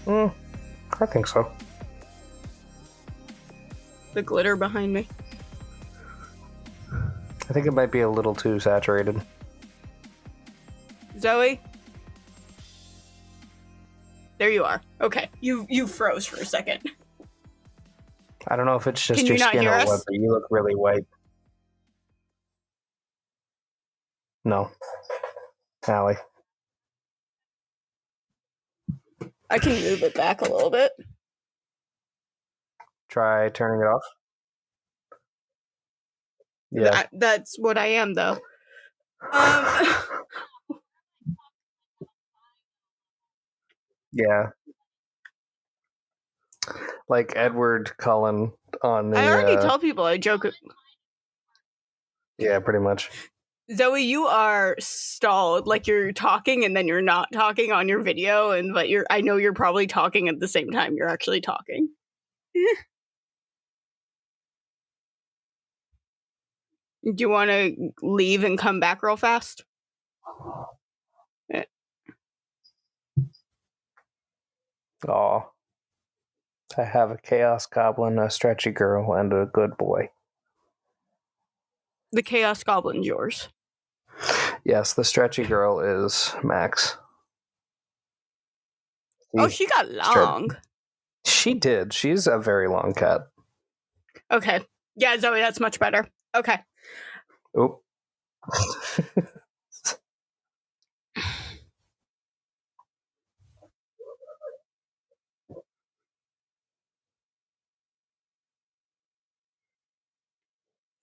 I think so. The glitter behind me. I think it might be a little too saturated. Zoe? There you are. Okay. You froze for a second. I don't know if it's just Can your you not skin hear or us? what, but you look really white. No. Allie. I can move it back a little bit. Try turning it off. Yeah. That's what I am, though. Yeah. Like Edward Cullen on the... I already tell people I joke. Yeah, pretty much. Zoe, you are stalled. Like, you're talking and then you're not talking on your video, but I know you're probably talking at the same time you're actually talking. Do you want to leave and come back real fast? Aw. I have a Chaos Goblin, a Stretchy Girl, and a good boy. The Chaos Goblin's yours. Yes, the Stretchy Girl is Max. Oh, she got long. She did. She's a very long cat. Okay. Yeah, Zoe, that's much better. Okay. Oop.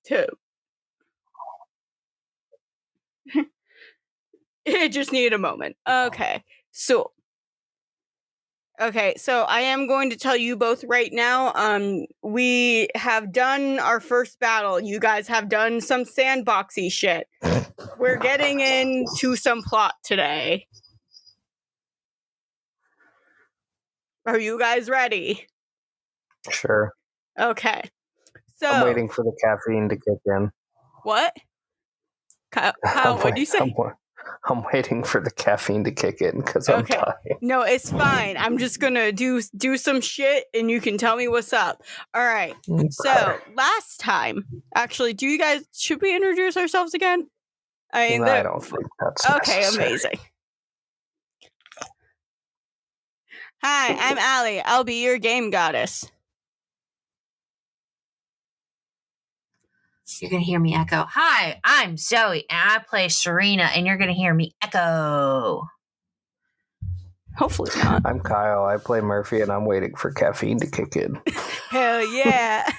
2. It just needed a moment. Okay. So I am going to tell you both right now, we have done our first battle. You guys have done some sandboxy shit. We're getting into some plot today. Are you guys ready? Sure. Okay. So I'm waiting for the caffeine to kick in. What? Kyle, what did you say? I'm waiting for the caffeine to kick in because I'm dying. No, it's fine. I'm just gonna do some shit and you can tell me what's up. All right. Okay. So last time, actually, should we introduce ourselves again? I don't think that's necessary. Amazing. Hi, I'm Allie. I'll be your game goddess. You're going to hear me echo. Hi, I'm Zoe, and I play Serena, and you're going to hear me echo. Hopefully not. I'm Kyle. I play Murphy, and I'm waiting for caffeine to kick in. Hell yeah.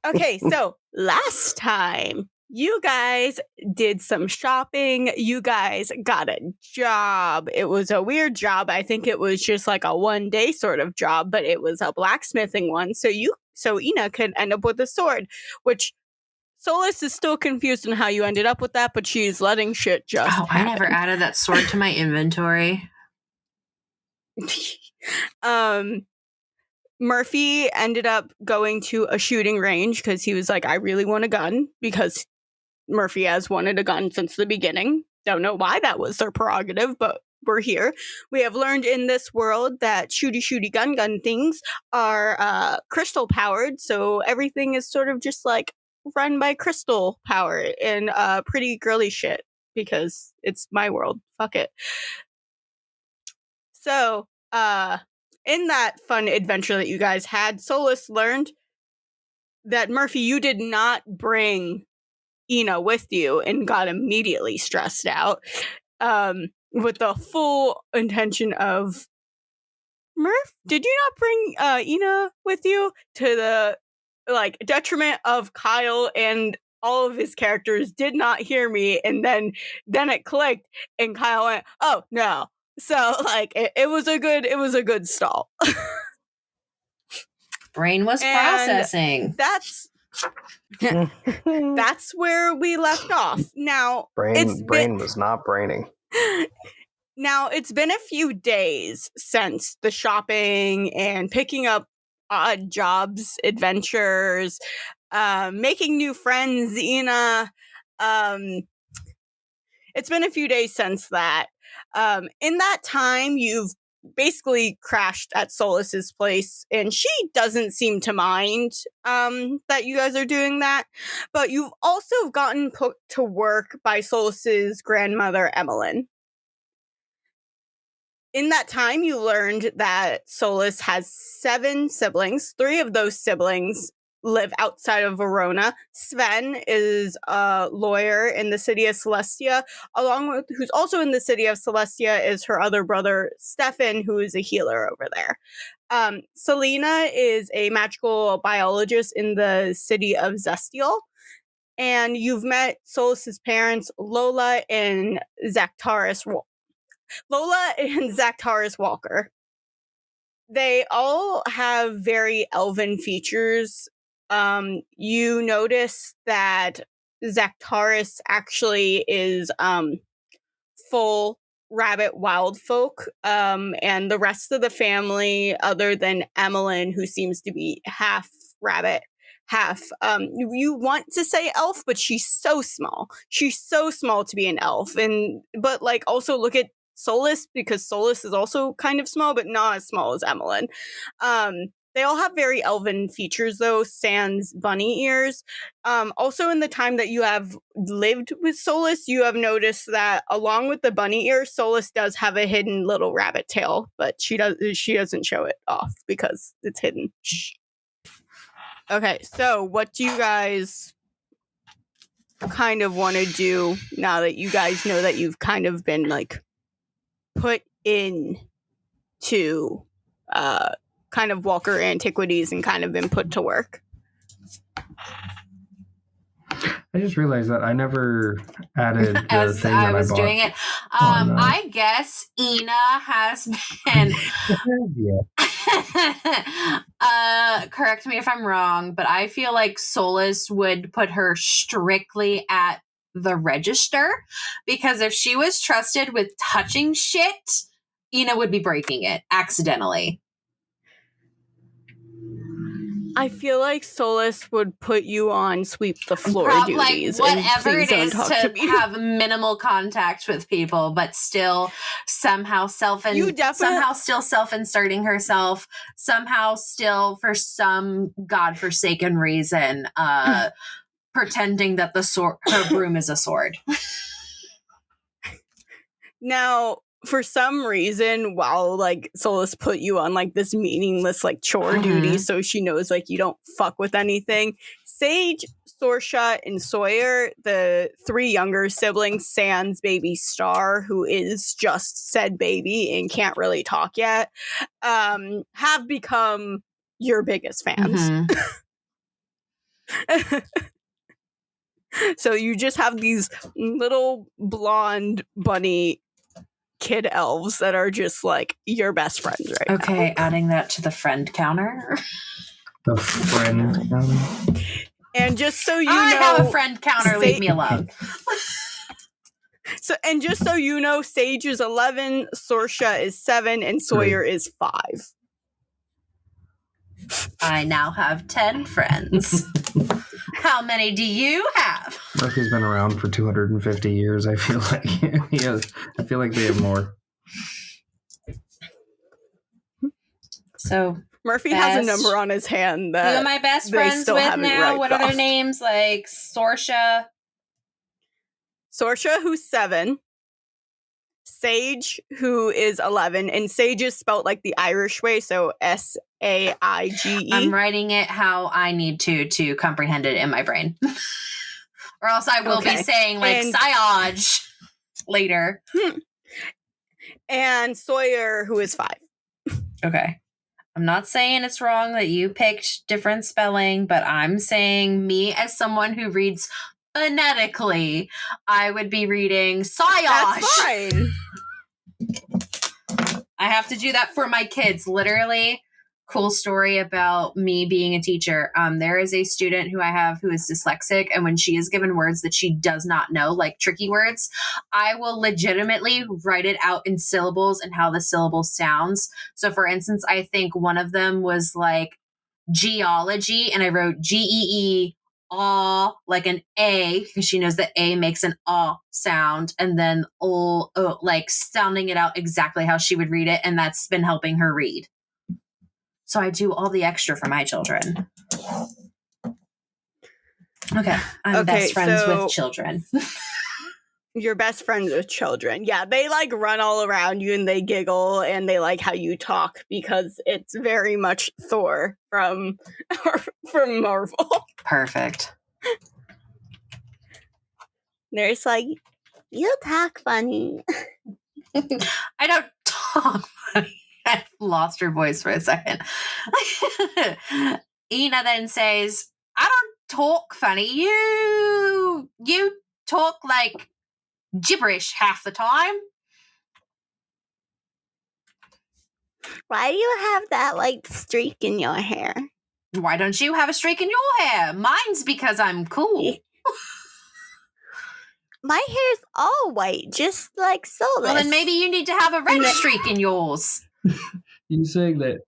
Okay, so last time, you guys did some shopping. You guys got a job. It was a weird job. I think it was just like a one-day sort of job, but it was a blacksmithing one. So Ina could end up with a sword, which Solus is still confused on how you ended up with that, but she's letting shit just happen. I never added that sword to my inventory. Murphy ended up going to a shooting range because he was like, I really want a gun, because Murphy has wanted a gun since the beginning. Don't know why that was their prerogative, but we're here. We have learned in this world that shooty gun things are crystal powered, so everything is sort of just like run by crystal power and pretty girly shit, because it's my world. Fuck it. So, in that fun adventure that you guys had, Solus learned that, Murphy, you did not bring Ina with you, and got immediately stressed out, with the full intention of, Murph, did you not bring Ina with you? To the detriment of Kyle and all of his characters did not hear me, and then it clicked, and Kyle went, oh no. So it was a good stall. Brain was processing. That's where we left off. Now, brain was not braining. Now, it's been a few days since the shopping and picking up odd jobs, adventures, making new friends, Ina. It's been a few days since that. In that time, you've basically crashed at Solus's place, and she doesn't seem to mind that you guys are doing that. But you've also gotten put to work by Solus's grandmother, Emmeline. In that time, you learned that Solus has 7 siblings. 3 of those siblings live outside of Verona. Sven is a lawyer in the city of Celestia, along with who's also in the city of Celestia is her other brother, Stefan, who is a healer over there. Selena is a magical biologist in the city of Zestial. And you've met Solus's parents, Lola and Zactaris Walker. They all have very elven features. You notice that Zactaris actually is full rabbit wild folk, and the rest of the family, other than Emmeline, who seems to be half rabbit, half you want to say elf, but she's so small. She's so small to be an elf, but like also look at Solus, because Solus is also kind of small, but not as small as Emmeline. They all have very elven features, though, sans bunny ears. Also, in the time that you have lived with Solus, you have noticed that along with the bunny ears, Solus does have a hidden little rabbit tail, but she doesn't show it off because it's hidden. Shh. Okay, so what do you guys kind of want to do now that you guys know that you've kind of been like put in to kind of Walker Antiquities and kind of been put to work? I just realized that I never added the As thing I that was I bought. doing it. on, I guess Ina has been correct me if I'm wrong, but I feel like Solus would put her strictly at the register, because if she was trusted with touching shit, Ina would be breaking it accidentally. I feel like Solus would put you on sweep the floor duties. Like whatever and it is to me. have minimal contact with people, but still somehow somehow still self-inserting herself, somehow still for some godforsaken reason, pretending that her broom is a sword. Now, for some reason, while like Solus put you on like this meaningless like chore duty, so she knows like you don't fuck with anything, Sage, Sorsha, and Sawyer, the 3 younger siblings, sans baby Star, who is just said baby and can't really talk yet, have become your biggest fans. So you just have these little blonde bunny kid elves that are just like your best friends right now. Okay, adding that to the friend counter. The friend counter. And just so you I know, have a friend counter. Leave me alone. And just so you know, Sage is 11, Sorsha is 7, and Sawyer is 5. I now have 10 friends. How many do you have? Murphy's been around for 250 years. I feel like I feel like they have more. So Murphy has a number on his hand that who am I best friends with now? What are their names? Like Sorsha, who's 7, Sage, who is 11, and Sage is spelled like the Irish way, so Saige. I'm writing it how I need to comprehend it in my brain. Or else I will be saying like Siage later. And Sawyer, who is 5. Okay. I'm not saying it's wrong that you picked different spelling, but I'm saying me as someone who reads phonetically, I would be reading Siage. That's fine. I have to do that for my kids. Literally, cool story about me being a teacher. There is a student who I have who is dyslexic, and when she is given words that she does not know, like tricky words, I will legitimately write it out in syllables and how the syllable sounds. So for instance, I think one of them was like geology, and I wrote ah, like an A, because she knows that A makes an ah sound, and then like sounding it out exactly how she would read it, and that's been helping her read. So I do all the extra for my children. Okay, I'm best friends with children. You're best friends with children. Yeah, they like run all around you and they giggle and they like how you talk because it's very much Thor from Marvel. Perfect. They're just like, you talk funny. I don't talk funny. I lost her voice for a second. Ina then says, I don't talk funny. You talk like gibberish half the time. Why do you have that like streak in your hair? Why don't you have a streak in your hair? Mine's because I'm cool. My hair's all white, just like Solus. Well, then maybe you need to have a red streak in yours. You saying that?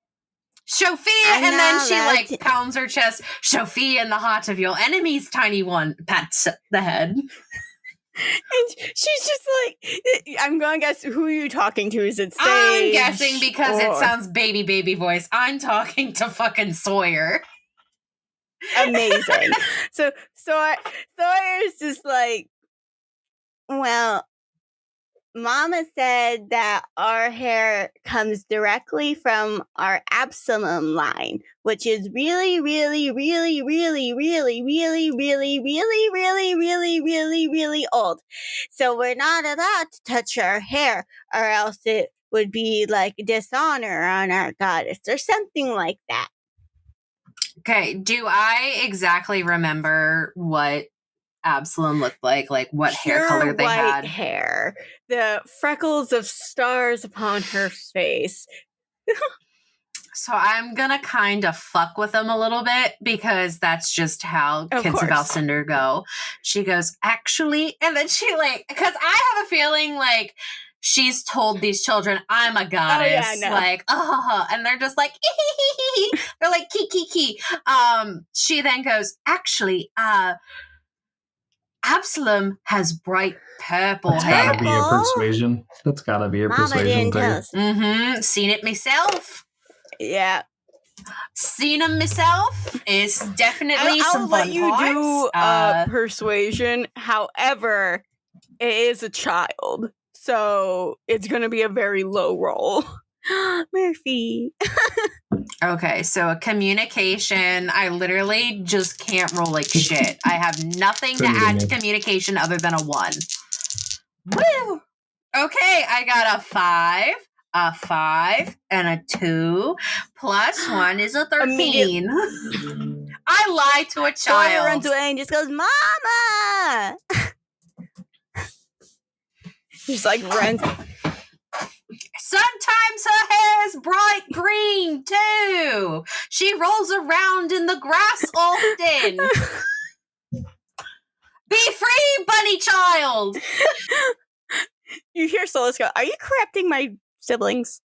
Sophia, and then she like pounds her chest. Sophia in the heart of your enemy's tiny one, pats the head. And she's just like, I'm going to guess, who are you talking to? Is it Sage? I'm guessing because it sounds baby voice. I'm talking to fucking Sawyer. Amazing. So Sawyer's just like, well, Mama said that our hair comes directly from our Absalom line, which is really, really, really, really, really, really, really, really, really, really, really, really old. So we're not allowed to touch our hair, or else it would be like dishonor on our goddess or something like that. Okay, do I exactly remember what Absalom looked like what hair color they had? Hair, the freckles of stars upon her face. So I'm gonna kind of fuck with them a little bit because that's just how kids of Alcinder go. She goes, actually, and then she like, because I have a feeling like she's told these children, I'm a goddess. Oh, yeah, no. Like, and they're just like, they're like, key. She then goes, actually, Absalom has bright purple hair. That's gotta be a persuasion. That's gotta be a persuasion thing. Mm-hmm. Seen it myself. Yeah. Seen them myself. It's definitely some fun I'll let you do persuasion. However, it is a child. So it's going to be a very low roll. Murphy. Okay, so a communication, I literally just can't roll like shit. I have nothing to add to communication other than a 1. Woo! Okay, I got a 5, and a 2, plus 1 is a 13. I lied to a child. Sawyer runs away and just goes, Mama! She's like, runs. Sometimes her hair is bright green, too. She rolls around in the grass often. Be free, bunny child! You hear Solus go, are you correcting my siblings?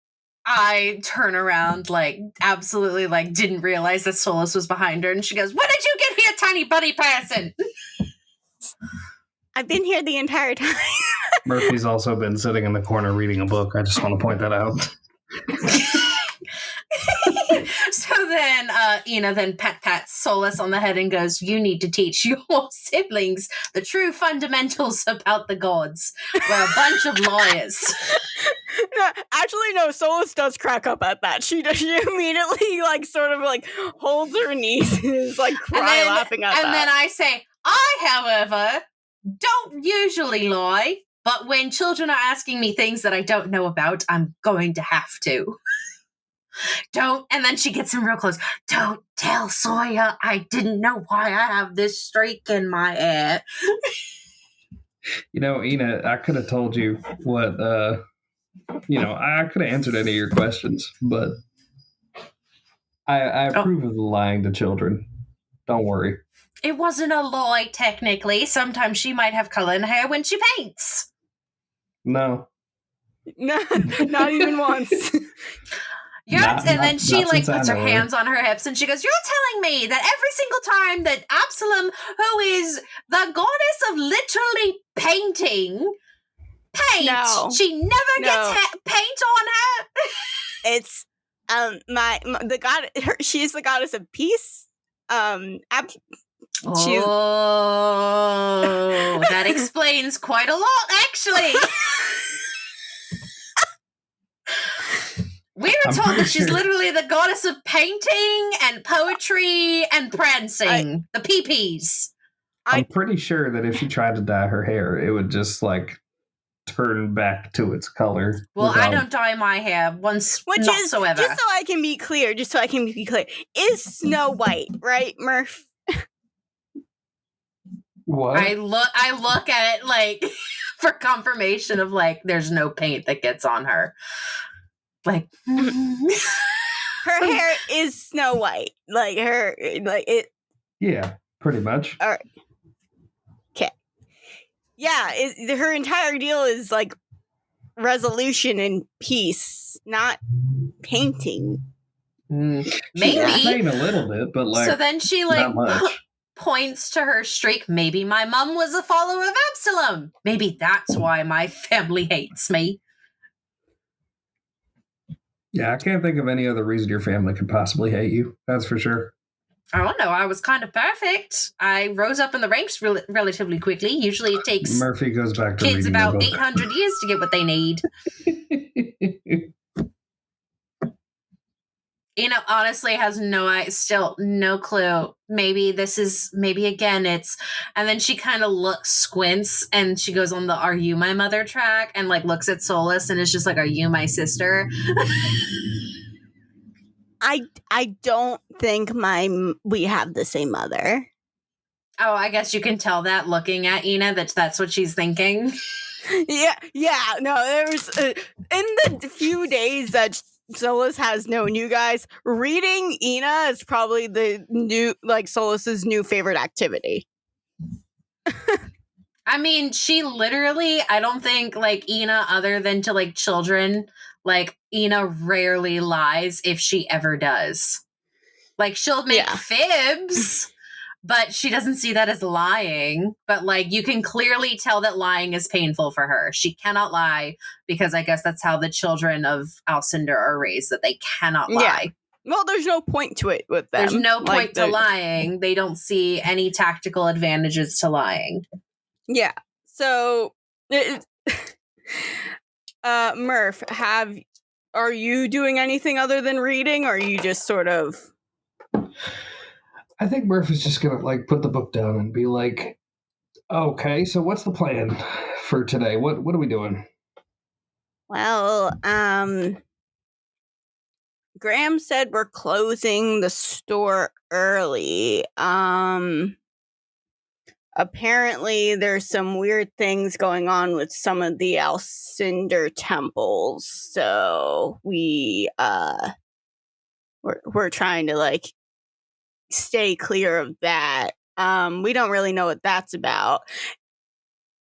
I turn around, like, absolutely, like, didn't realize that Solus was behind her, and she goes, when did you get here, tiny bunny person? I've been here the entire time. Murphy's also been sitting in the corner reading a book. I just want to point that out. So then Ina then pats Solus on the head and goes, you need to teach your siblings the true fundamentals about the gods. We're a bunch of liars. No, Solus does crack up at that. She immediately like sort of like holds her knees and is like laughing at that. And then I say, I, however, don't usually lie, but when children are asking me things that I don't know about, I'm going to have to. And then she gets him real close. Don't tell Sawyer I didn't know why I have this streak in my hair. Ina, I could have told you what, I could have answered any of your questions, but I approve of the lying to children. Don't worry. It wasn't a lie, technically. Sometimes she might have color in her hair when she paints. No. Not even once. And then she since I puts her know hands on her hips and she goes, "You're telling me that every single time that Absalom, who is the goddess of literally painting, No. she never gets paint on her?" It's the god. She's the goddess of peace. Oh, that explains quite a lot, actually. We were told that she's literally the goddess of painting and poetry and prancing. The peepees. I'm pretty sure that if she tried to dye her hair, it would just like turn back to its color. Well, I don't dye my hair whatsoever. Just so I can be clear, is Snow White, right, Murph? What? I look at it like for confirmation of like there's no paint that gets on her. Like her hair is Snow White. Like her like it. Yeah, pretty much. All right. Okay. Yeah, her entire deal is like resolution and peace, not painting. Maybe paint a little bit, but like so then she like not much. Points to her streak. Maybe my mom was a follower of Absalom. Maybe that's why my family hates me. Yeah, I can't think of any other reason your family could possibly hate you. That's for sure. I don't know. I was kind of perfect. I rose up in the ranks relatively quickly. Usually it takes Murphy goes back to kids reading about 800 years to get what they need. Honestly has still no clue. Maybe again it's, and then she kind of squints and she goes on the "Are you my mother" track and like looks at Solus and is just like, "Are you my sister?" I don't think we have the same mother. Oh, I guess you can tell that looking at Ina that's what she's thinking. Yeah. No, there's in the few days that Solus has known you guys, reading Ina is probably the new, like, Solus's new favorite activity. I mean, she literally, I don't think, like, Ina, other than to, like, children, like, Ina rarely lies if she ever does. Like, she'll make fibs, but she doesn't see that as lying. But, like, you can clearly tell that lying is painful for her. She cannot lie because I guess that's how the children of Alcinder are raised, that they cannot lie. Yeah. Well, there's no point to it with them. There's no point to lying. They don't see any tactical advantages to lying. Yeah. So, Murph, are you doing anything other than reading, or are you just sort of... I think Murph is just gonna like put the book down and be like, "Okay, so what's the plan for today? What are we doing?" Well, Graham said we're closing the store early. Apparently there's some weird things going on with some of the Alcinder temples, so we're trying to like stay clear of that. We don't really know what that's about.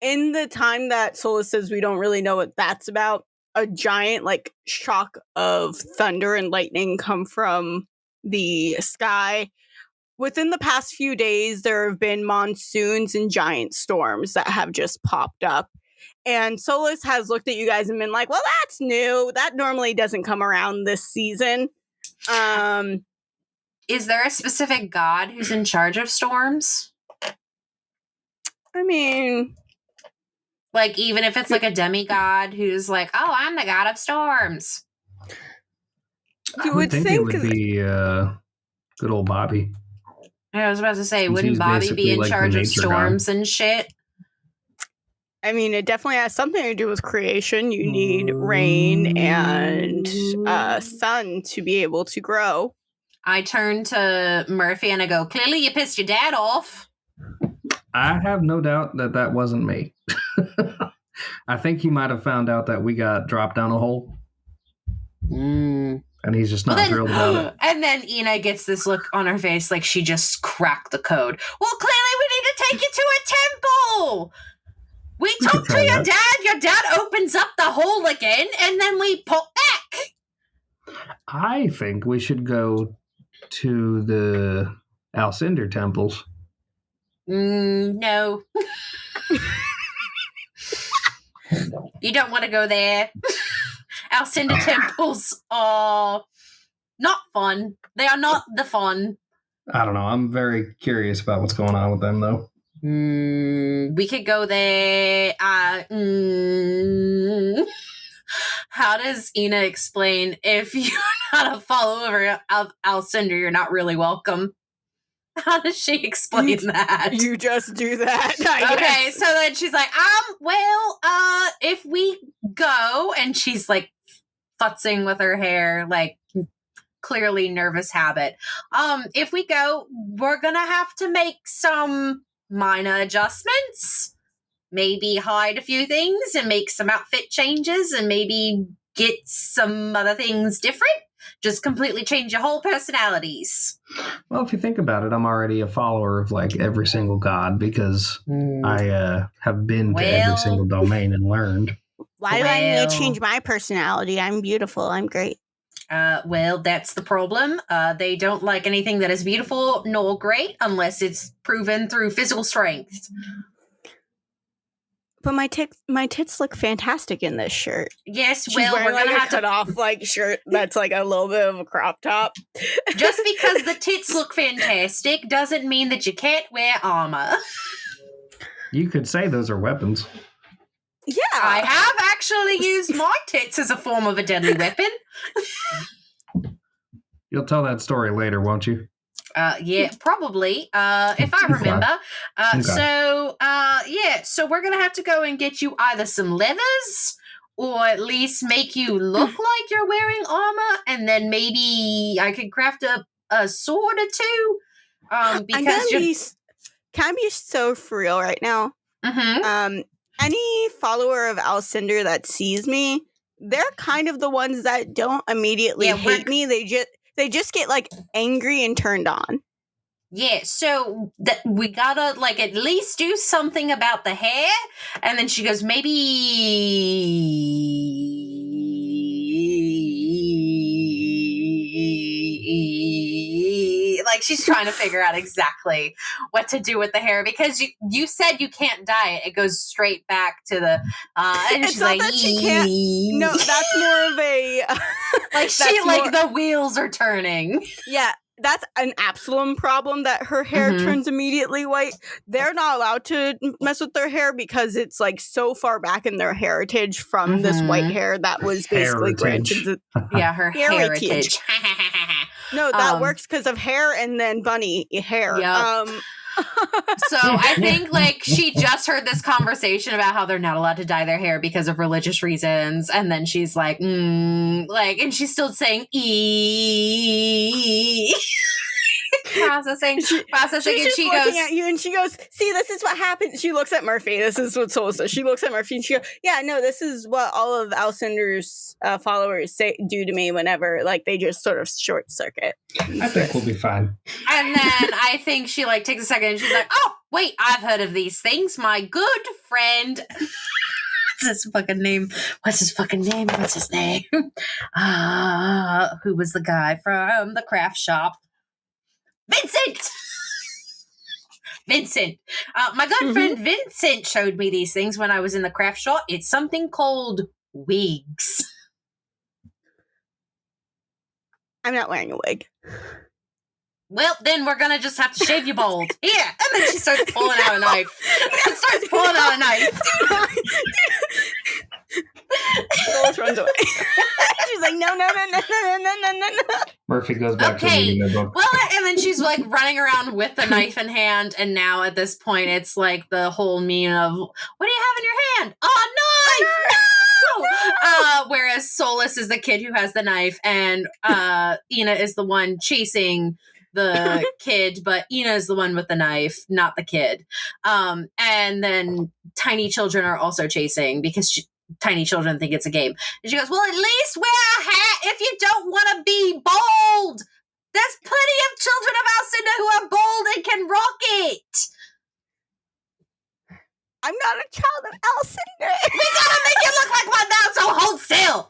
In the time that Solus says we don't really know what that's about, a giant like shock of thunder and lightning come from the sky. Within the past few days, there have been monsoons and giant storms that have just popped up. And Solus has looked at you guys and been like, well, that's new. That normally doesn't come around this season. Is there a specific god who's in charge of storms? I mean... like, even if it's like a demigod who's like, oh, I'm the god of storms. You would think it would be good old Bobby. I was about to say, wouldn't Bobby be in like charge of storms and shit? I mean, it definitely has something to do with creation. You need rain and sun to be able to grow. I turn to Murphy and I go, clearly you pissed your dad off. I have no doubt that wasn't me. I think he might have found out that we got dropped down a hole. And he's just not thrilled about it. And then Ina gets this look on her face like she just cracked the code. Well, clearly we need to take you to a temple. We talk to your dad. Your dad opens up the hole again, and then we pull back. I think we should go to the Alcinder temples. No. You don't want to go there. Alcinder temples are not fun. They are not the fun. I don't know. I'm very curious about what's going on with them, though. We could go there. How does Ina explain if you're not a follower of Alcinder, you're not really welcome? How does she explain that? You just do that. Okay, so then she's like, well, if we go, and she's like futzing with her hair, like clearly nervous habit. If we go, we're gonna have to make some minor adjustments, maybe hide a few things and make some outfit changes and maybe get some other things different. Just completely change your whole personalities. Well, if you think about it, I'm already a follower of like every single god because I have been to every single domain and learned. Why do I need to change my personality? I'm beautiful. I'm great. Well, that's the problem. They don't like anything that is beautiful nor great unless it's proven through physical strength. But my tits look fantastic in this shirt. Yes, She's well, wearing we're gonna like have a to cut off like shirt that's like a little bit of a crop top. Just because the tits look fantastic doesn't mean that you can't wear armor. You could say those are weapons. Yeah, I have actually used my tits as a form of a deadly weapon. You'll tell that story later, won't you? Yeah, probably. If I remember. Okay. So we're gonna have to go and get you either some leathers or at least make you look like you're wearing armor, and then maybe I could craft a sword or two. Because can I be so for real right now? Mm-hmm. Any follower of Alcinder that sees me, they're kind of the ones that don't immediately hate me. They just get like angry and turned on. Yeah, so we gotta like at least do something about the hair. And then she goes, maybe like she's trying to figure out exactly what to do with the hair because you said you can't dye it. It goes straight back to the and it's she's not like that she can't. No, that's more of a like the wheels are turning. Yeah. That's an Absalom problem that her hair turns immediately white. They're not allowed to mess with their hair because it's like so far back in their heritage from this white hair that was basically granted. Yeah, her heritage. No, that works because of hair and then bunny hair. Yep. So I think like she just heard this conversation about how they're not allowed to dye their hair because of religious reasons, and then she's like, and she's still saying processing, she's and she looking goes at you, and she goes, "See, this is what happens." She looks at Murphy. This is what Soul says. She looks at Murphy, and she goes, "Yeah, no, this is what all of Alcinder's followers do to me whenever like they just sort of short circuit." I think we'll be fine. And then I think she like takes a second, and she's like, "Oh, wait, I've heard of these things. My good friend." What's his fucking name? What's his name? Who was the guy from the craft shop? Vincent. My good friend Vincent showed me these things when I was in the craft shop. It's something called wigs. I'm not wearing a wig. Well, then we're gonna just have to shave you bald. Here. And then she starts pulling out a knife. Solis runs away. She's like, no. Murphy goes back to reading the book. Well, and then she's like running around with the knife in hand, and now at this point, it's like the whole meme of, what do you have in your hand? Oh, knife! No! Whereas Solis is the kid who has the knife, and Ina is the one chasing the kid, but Ina is the one with the knife, not the kid. And then tiny children are also chasing because tiny children think it's a game. And she goes, well, at least wear a hat if you don't want to be bold. There's plenty of children of Alcinder who are bold and can rock it. I'm not a child of Alcinder. We gotta make it look like one now, so hold still.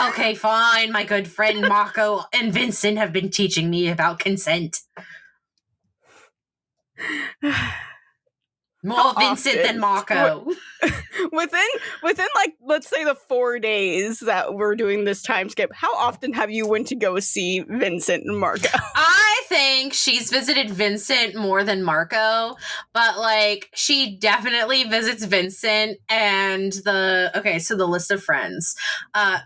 Okay, fine. My good friend Marco and Vincent have been teaching me about consent. More How Vincent often? than Marco. within like, let's say the 4 days that we're doing this time skip, how often have you went to go see Vincent and Marco? I think she's visited Vincent more than Marco, but like she definitely visits Vincent and so the list of friends.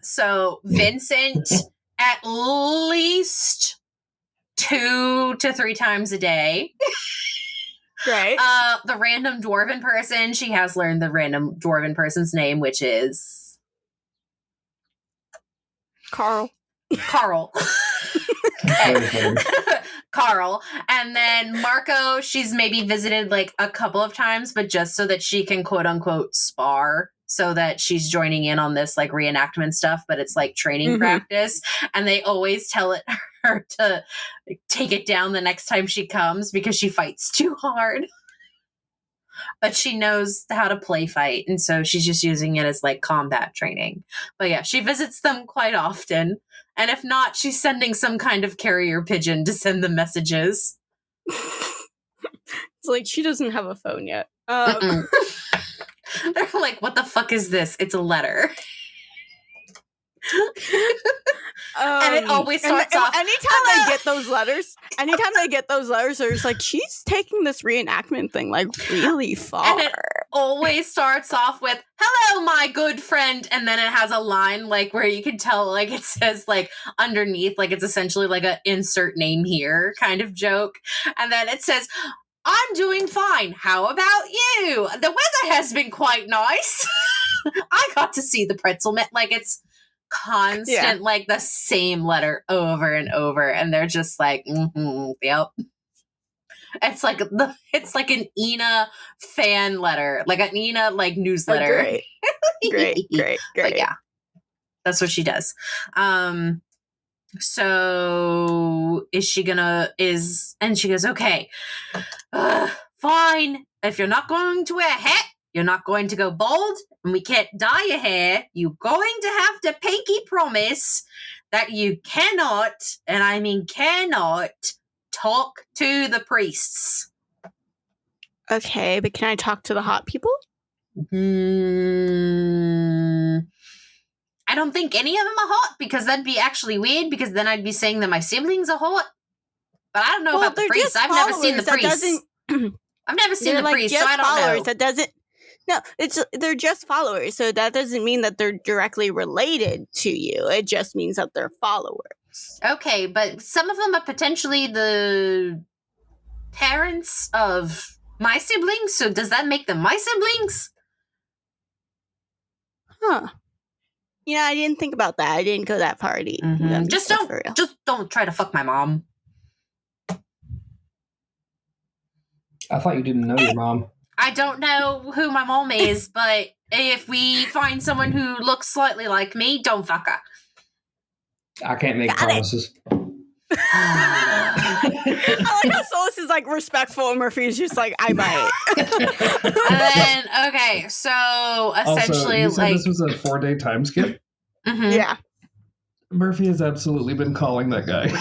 So Vincent at least 2 to 3 times a day. Right. The random dwarven person, she has learned the random dwarven person's name, which is Carl. Carl. And then Marco, she's maybe visited like a couple of times, but just so that she can quote unquote spar, so that she's joining in on this like reenactment stuff, but it's like training practice. And they always tell her to take it down the next time she comes because she fights too hard. But she knows how to play fight, and so she's just using it as like combat training. But yeah, she visits them quite often. And if not, she's sending some kind of carrier pigeon to send the messages. It's like she doesn't have a phone yet. They're like, what the fuck is this? It's a letter. And it always starts off. Anytime they get those letters, there's like, she's taking this reenactment thing like really far. And it always starts off with, hello, my good friend. And then it has a line like where you can tell, like it says like underneath, like it's essentially like a insert name here kind of joke. And then it says, I'm doing fine. How about you? The weather has been quite nice. I got to see the pretzel man. Like it's constant, like the same letter over and over, and they're just like, yep. It's like an Ina fan letter, like an Ina like newsletter. Oh, great. But yeah, that's what she does. So and she goes, okay, fine. If you're not going to wear a hat, you're not going to go bald, and we can't dye your hair. You're going to have to pinky promise that you cannot, and I mean cannot, talk to the priests. Okay, but can I talk to the hot people? I don't think any of them are hot, because that'd be actually weird, because then I'd be saying that my siblings are hot. But I don't know about the priests. I've never seen the priests. I've never seen the priests, so I don't know. That doesn't. No, they're just followers, so that doesn't mean that they're directly related to you. It just means that they're followers. Okay, but some of them are potentially the parents of my siblings, so does that make them my siblings? Huh. Yeah, I didn't think about that. I didn't go that far. Just don't try to fuck my mom. I thought you didn't know your mom. I don't know who my mom is, but if we find someone who looks slightly like me, don't fuck her. I can't make promises. I like how Solus is like respectful and Murphy's just like, I might. And then, okay, so essentially, also, like this was a 4-day time skip. Yeah. Murphy has absolutely been calling that guy.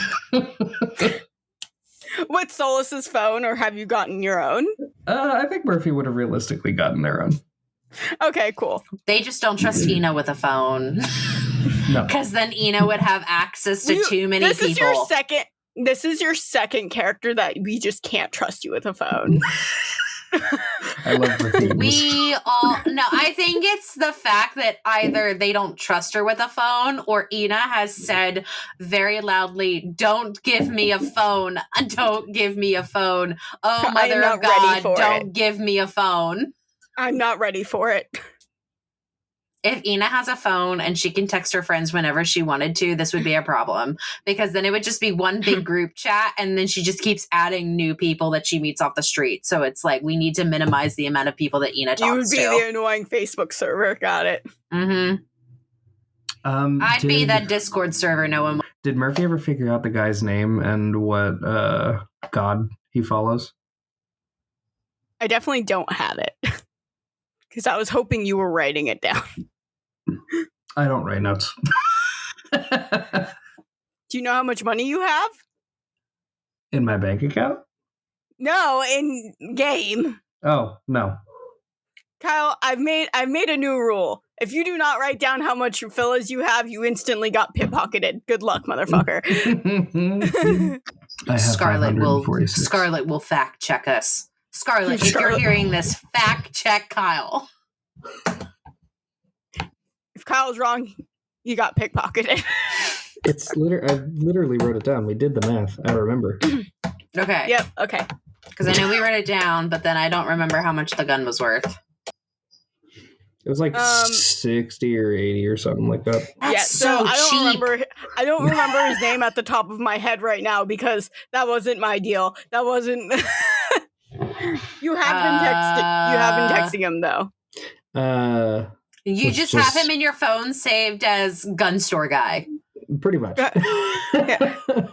With Solus's phone, or have you gotten your own? I think Murphy would have realistically gotten their own. Okay, cool. They just don't trust Ina with a phone. No. Because then Ina would have access to too many people. This is your second character that we just can't trust you with a phone. I love the I think it's the fact that either they don't trust her with a phone, or Ina has said very loudly, don't give me a phone. Don't give me a phone. Oh, Mother of God, don't give me a phone. I'm not ready for it. If Ina has a phone and she can text her friends whenever she wanted to, this would be a problem, because then it would just be one big group chat, and then she just keeps adding new people that she meets off the street. So it's like, we need to minimize the amount of people that Ina talks to. You would be the annoying Facebook server. Got it. I'd be that Discord server no one. Did Murphy ever figure out the guy's name and what god he follows? I definitely don't have it. Because I was hoping you were writing it down. I don't write notes. Do you know how much money you have? In my bank account? No, in game. Oh, no. Kyle, I've made a new rule. If you do not write down how much villas you have, you instantly got pickpocketed. Good luck, motherfucker. I have Scarlet 546. will fact check us. Scarlet, if you're hearing this, fact check Kyle. If Kyle's wrong, you got pickpocketed. I literally wrote it down. We did the math. I remember. Okay. Yep, okay. Because I know we wrote it down, but then I don't remember how much the gun was worth. It was like 60 or 80 or something like that. That's so cheap. I don't remember his name at the top of my head right now because that wasn't my deal. That wasn't. You have been texting him though. You just have him in your phone saved as gun store guy. Pretty much. Yeah.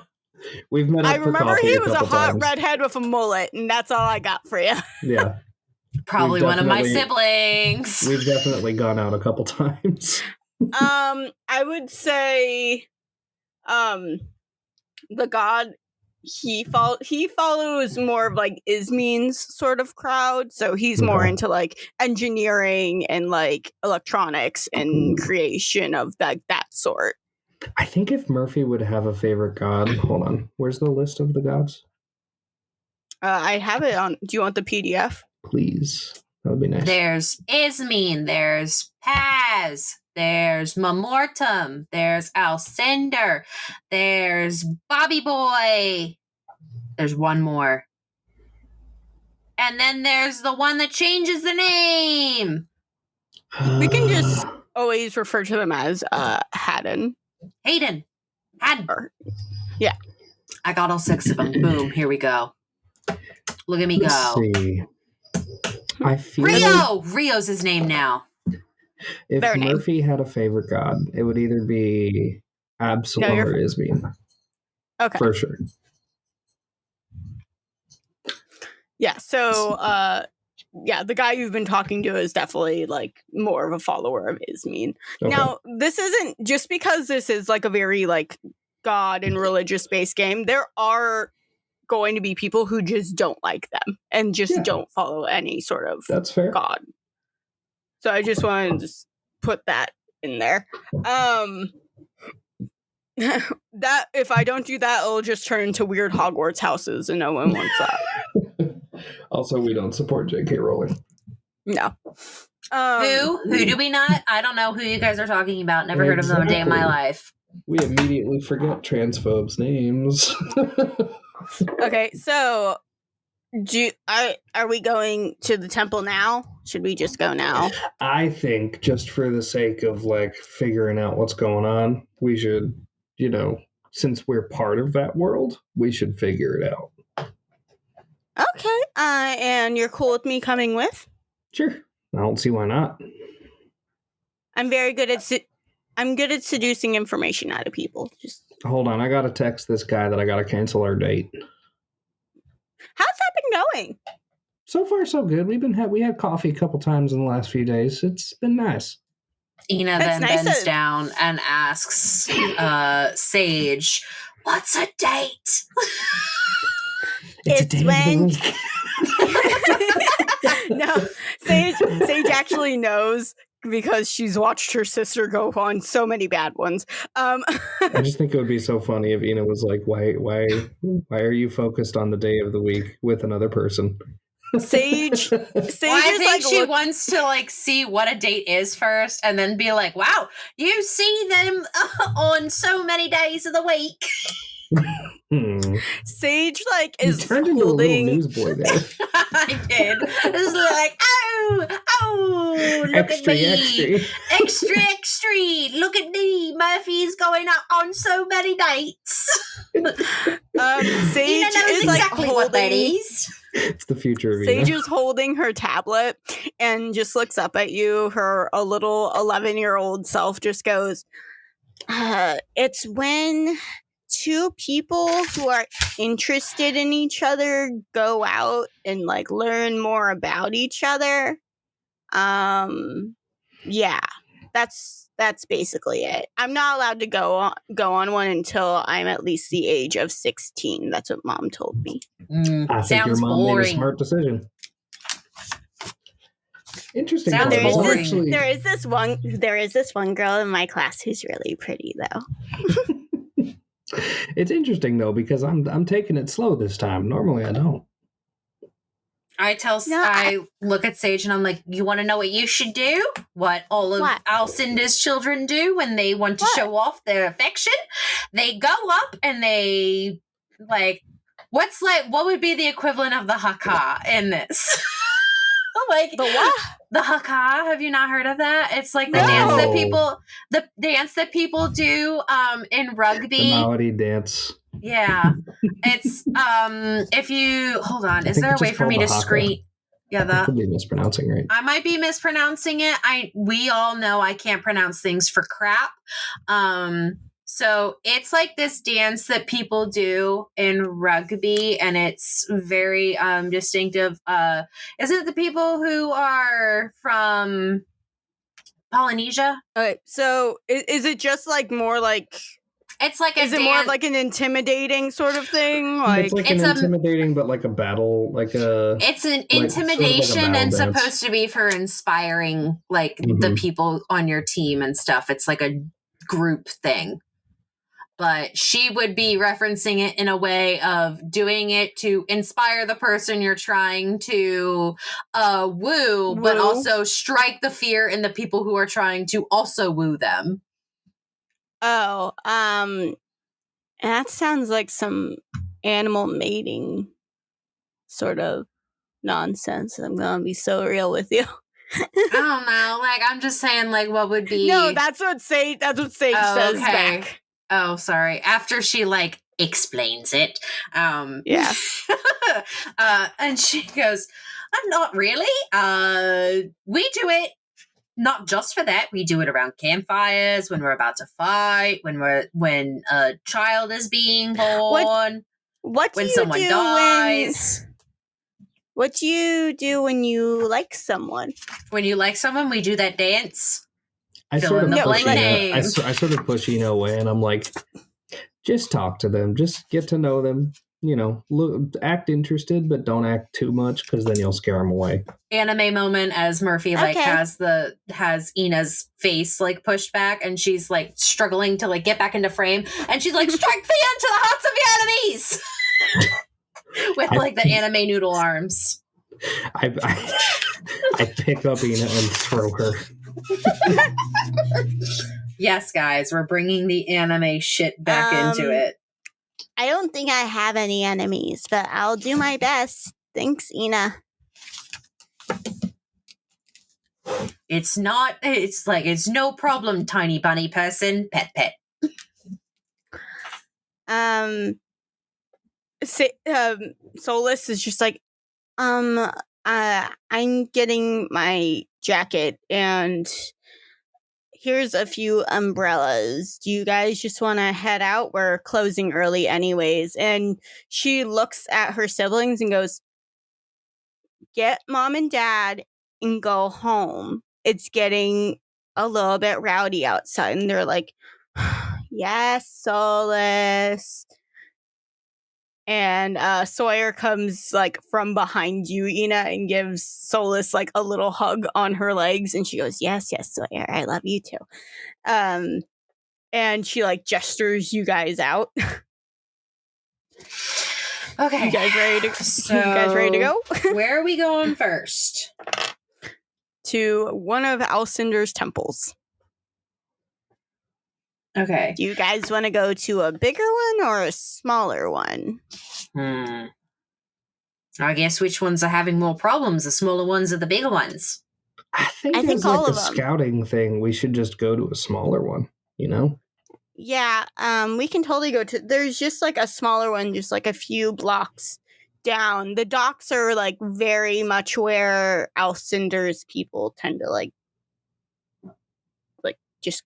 We've met up I remember for coffee he was a hot times. redhead with a mullet, and that's all I got for you. Yeah. Probably one of my siblings. We've definitely gone out a couple times. I would say, the god he follows more of like Ismin's sort of crowd, so he's more into like engineering and like electronics and creation of that sort. I think if Murphy would have a favorite god, hold on, where's the list of the gods? I have it on. Do you want the PDF? Please, that would be nice. There's Ismin, there's Paz, there's Mamortum, there's Alcinder, there's Bobby Boy. There's one more. And then there's the one that changes the name. We can just always refer to them as Haddon. Haddon. Yeah. I got all 6 of them. Boom, here we go. Look at me Let's go. see. I feel Rio! Rio's his name now. If Their Murphy had a favorite god, it would either be Absalom or Ismin. Okay. For sure. Yeah, so the guy you've been talking to is definitely like more of a follower of Ismin. Okay. Now, this isn't just because this is like a very like god and religious based game. There are going to be people who just don't like them and just don't follow any sort of That's fair. god. So I just wanted to just put that in there. That if I don't do that, it'll just turn into weird Hogwarts houses, and no one wants that. Also, we don't support J.K. Rowling. No. Who do we not? I don't know who you guys are talking about. Never heard of them a day in my life. We immediately forget transphobes' names. Okay, so are we going to the temple now? Should we just go now? I think just for the sake of like figuring out what's going on, we should, since we're part of that world, we should figure it out. Okay, and you're cool with me coming with? Sure. I don't see why not. I'm very good at I'm good at seducing information out of people. Just hold on, I gotta text this guy that I gotta cancel our date. How's that been going? So far, so good. We had coffee a couple times in the last few days. It's been nice. Ina then bends down and asks Sage, "What's a date?" It's a when No, Sage actually knows because she's watched her sister go on so many bad ones. I just think it would be so funny if Ina was like, "Why are you focused on the day of the week with another person?" Sage well, I think she wants to like see what a date is first, and then be like, "Wow, you see them on so many days of the week." Sage is turned into a little newsboy there. I did. It's like, oh, look extra, at me, extra. Look at me, Murphy's going out on so many dates. Sage Ina knows exactly what that is. It's the future of Sage Ina. is holding her tablet and just looks up at you. A little 11-year-old self just goes, "It's when two people who are interested in each other go out and learn more about each other. Yeah." That's basically it. I'm not allowed to go on one until I'm at least the age of 16. That's what Mom told me. I think your Sounds mom made a boring. smart decision. Interesting. Sounds Carlos. I'm boring. actually- There is this one girl in my class who's really pretty though. It's interesting though because I'm taking it slow this time. Normally I don't. I look at Sage and I'm like, you want to know what you should do? What all of Alcinder's children do when they want to show off their affection? They go up and they what would be the equivalent of the haka in this? Like the what? The haka. Have you not heard of that? It's like the No. dance that people do in rugby. The Maori dance. Yeah. It's if you hold on, I is think there a it's way just for me called to the haka. screen? Yeah, I that could be mispronouncing, right? I might be mispronouncing it. We all know I can't pronounce things for crap. So it's like this dance that people do in rugby, and it's very distinctive. Is it the people who are from Polynesia? Okay, so is it just like more like? It's like is it more of like an intimidating sort of thing? It's like an intimidating, but like a battle, like a. It's an like, sort of like a intimidation battle and dance. supposed to be for inspiring, like the people on your team and stuff. It's like a group thing. But she would be referencing it in a way of doing it to inspire the person you're trying to woo, but also strike the fear in the people who are trying to also woo them. Oh, that sounds like some animal mating sort of nonsense. I'm gonna be so real with you. I don't know. Like, I'm just saying, like, what would be? No, that's what Sage says back. Oh, sorry. After she explains it, yeah. and she goes, "I'm not really. We do it not just for that. We do it around campfires when we're about to fight, when a child is being born, what when someone dies." What do you do when you like someone? When you like someone, we do that dance. I Fill sort in of the push blank Ina. name. I sort of push Ina away, and I'm like, just talk to them, just get to know them. You know, act interested, but don't act too much because then you'll scare them away. Anime moment as Murphy has Ina's face pushed back, and she's struggling to get back into frame, and she's like, strike fear into the hearts of the enemies with the anime noodle arms. I pick up Ina and throw her. Yes, guys, we're bringing the anime shit back into it. I don't think I have any enemies, but I'll do my best. Thanks, Ina. It's no problem, tiny bunny person. Pet. Solus is just like, I'm getting my jacket and here's a few umbrellas. Do you guys just want to head out? We're closing early anyways. And she looks at her siblings and goes, get Mom and Dad and go home. It's getting a little bit rowdy outside. And they're like, yes, Solus. And Sawyer comes from behind you, Ina, and gives Solus a little hug on her legs, and she goes, yes, Sawyer, I love you too. And she gestures you guys out. Okay, you guys ready to go? Where are we going first? To one of Alcinder's temples. Okay. Do you guys want to go to a bigger one or a smaller one? I guess which ones are having more problems? The smaller ones or the bigger ones? I think as all a of them. scouting thing, we should just go to a smaller one, you know? Yeah, we can totally go to... There's just a smaller one, just a few blocks down. The docks are very much where Alcinder's people tend to just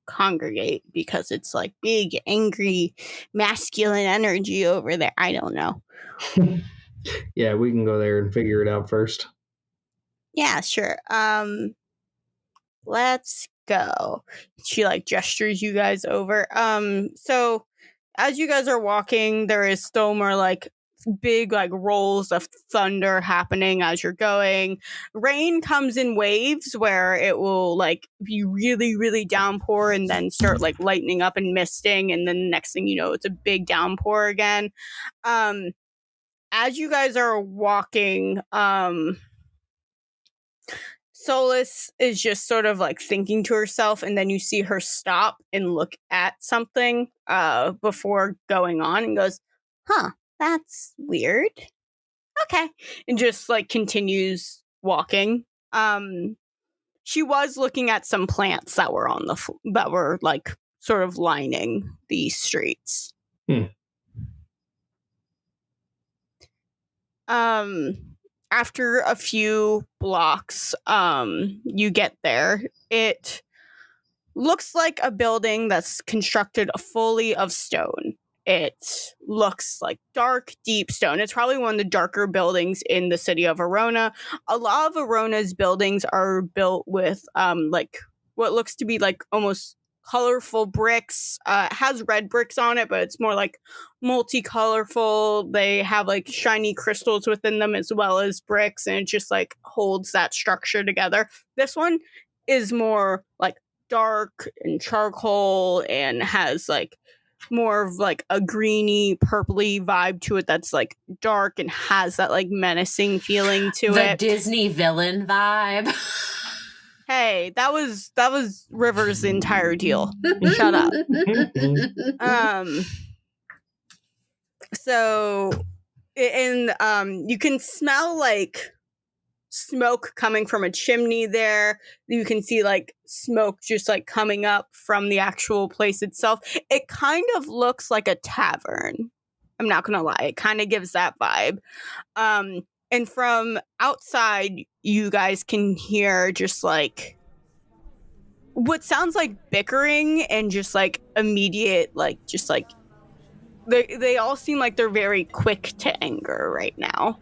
congregate because it's big, angry, masculine energy over there. I don't know. Yeah, we can go there and figure it out first. Yeah, sure. Let's go. She like gestures you guys over. So as you guys are walking, there is still more like big like rolls of thunder happening as you're going. Rain comes in waves where it will like be really, really downpour and then start like lightening up and misting, and then the next thing you know, it's a big downpour again. As you guys are walking, Solus is just sort of like thinking to herself, and then you see her stop and look at something before going on and goes, huh, that's weird. Okay. And just like continues walking. She was looking at some plants that were on that were like sort of lining the streets. After a few blocks, you get there. It looks like a building that's constructed fully of stone. It looks like dark, deep stone. It's probably one of the darker buildings in the city of Verona. A lot of Verona's buildings are built with like what looks to be like almost colorful bricks. It has red bricks on it, but it's more like multicolorful. They have like shiny crystals within them as well as bricks, and it just like holds that structure together. This one is more like dark and charcoal and has like more of like a greeny purpley vibe to it that's like dark and has that like menacing feeling to The it. Disney villain vibe. Hey, that was River's entire deal. Shut up. So and you can smell like smoke coming from a chimney there. You can see like smoke just like coming up from the actual place itself. It kind of looks like a tavern. I'm not gonna lie, it kind of gives that vibe. And from outside, you guys can hear just like what sounds like bickering and just like immediate, like just like they all seem like they're very quick to anger right now.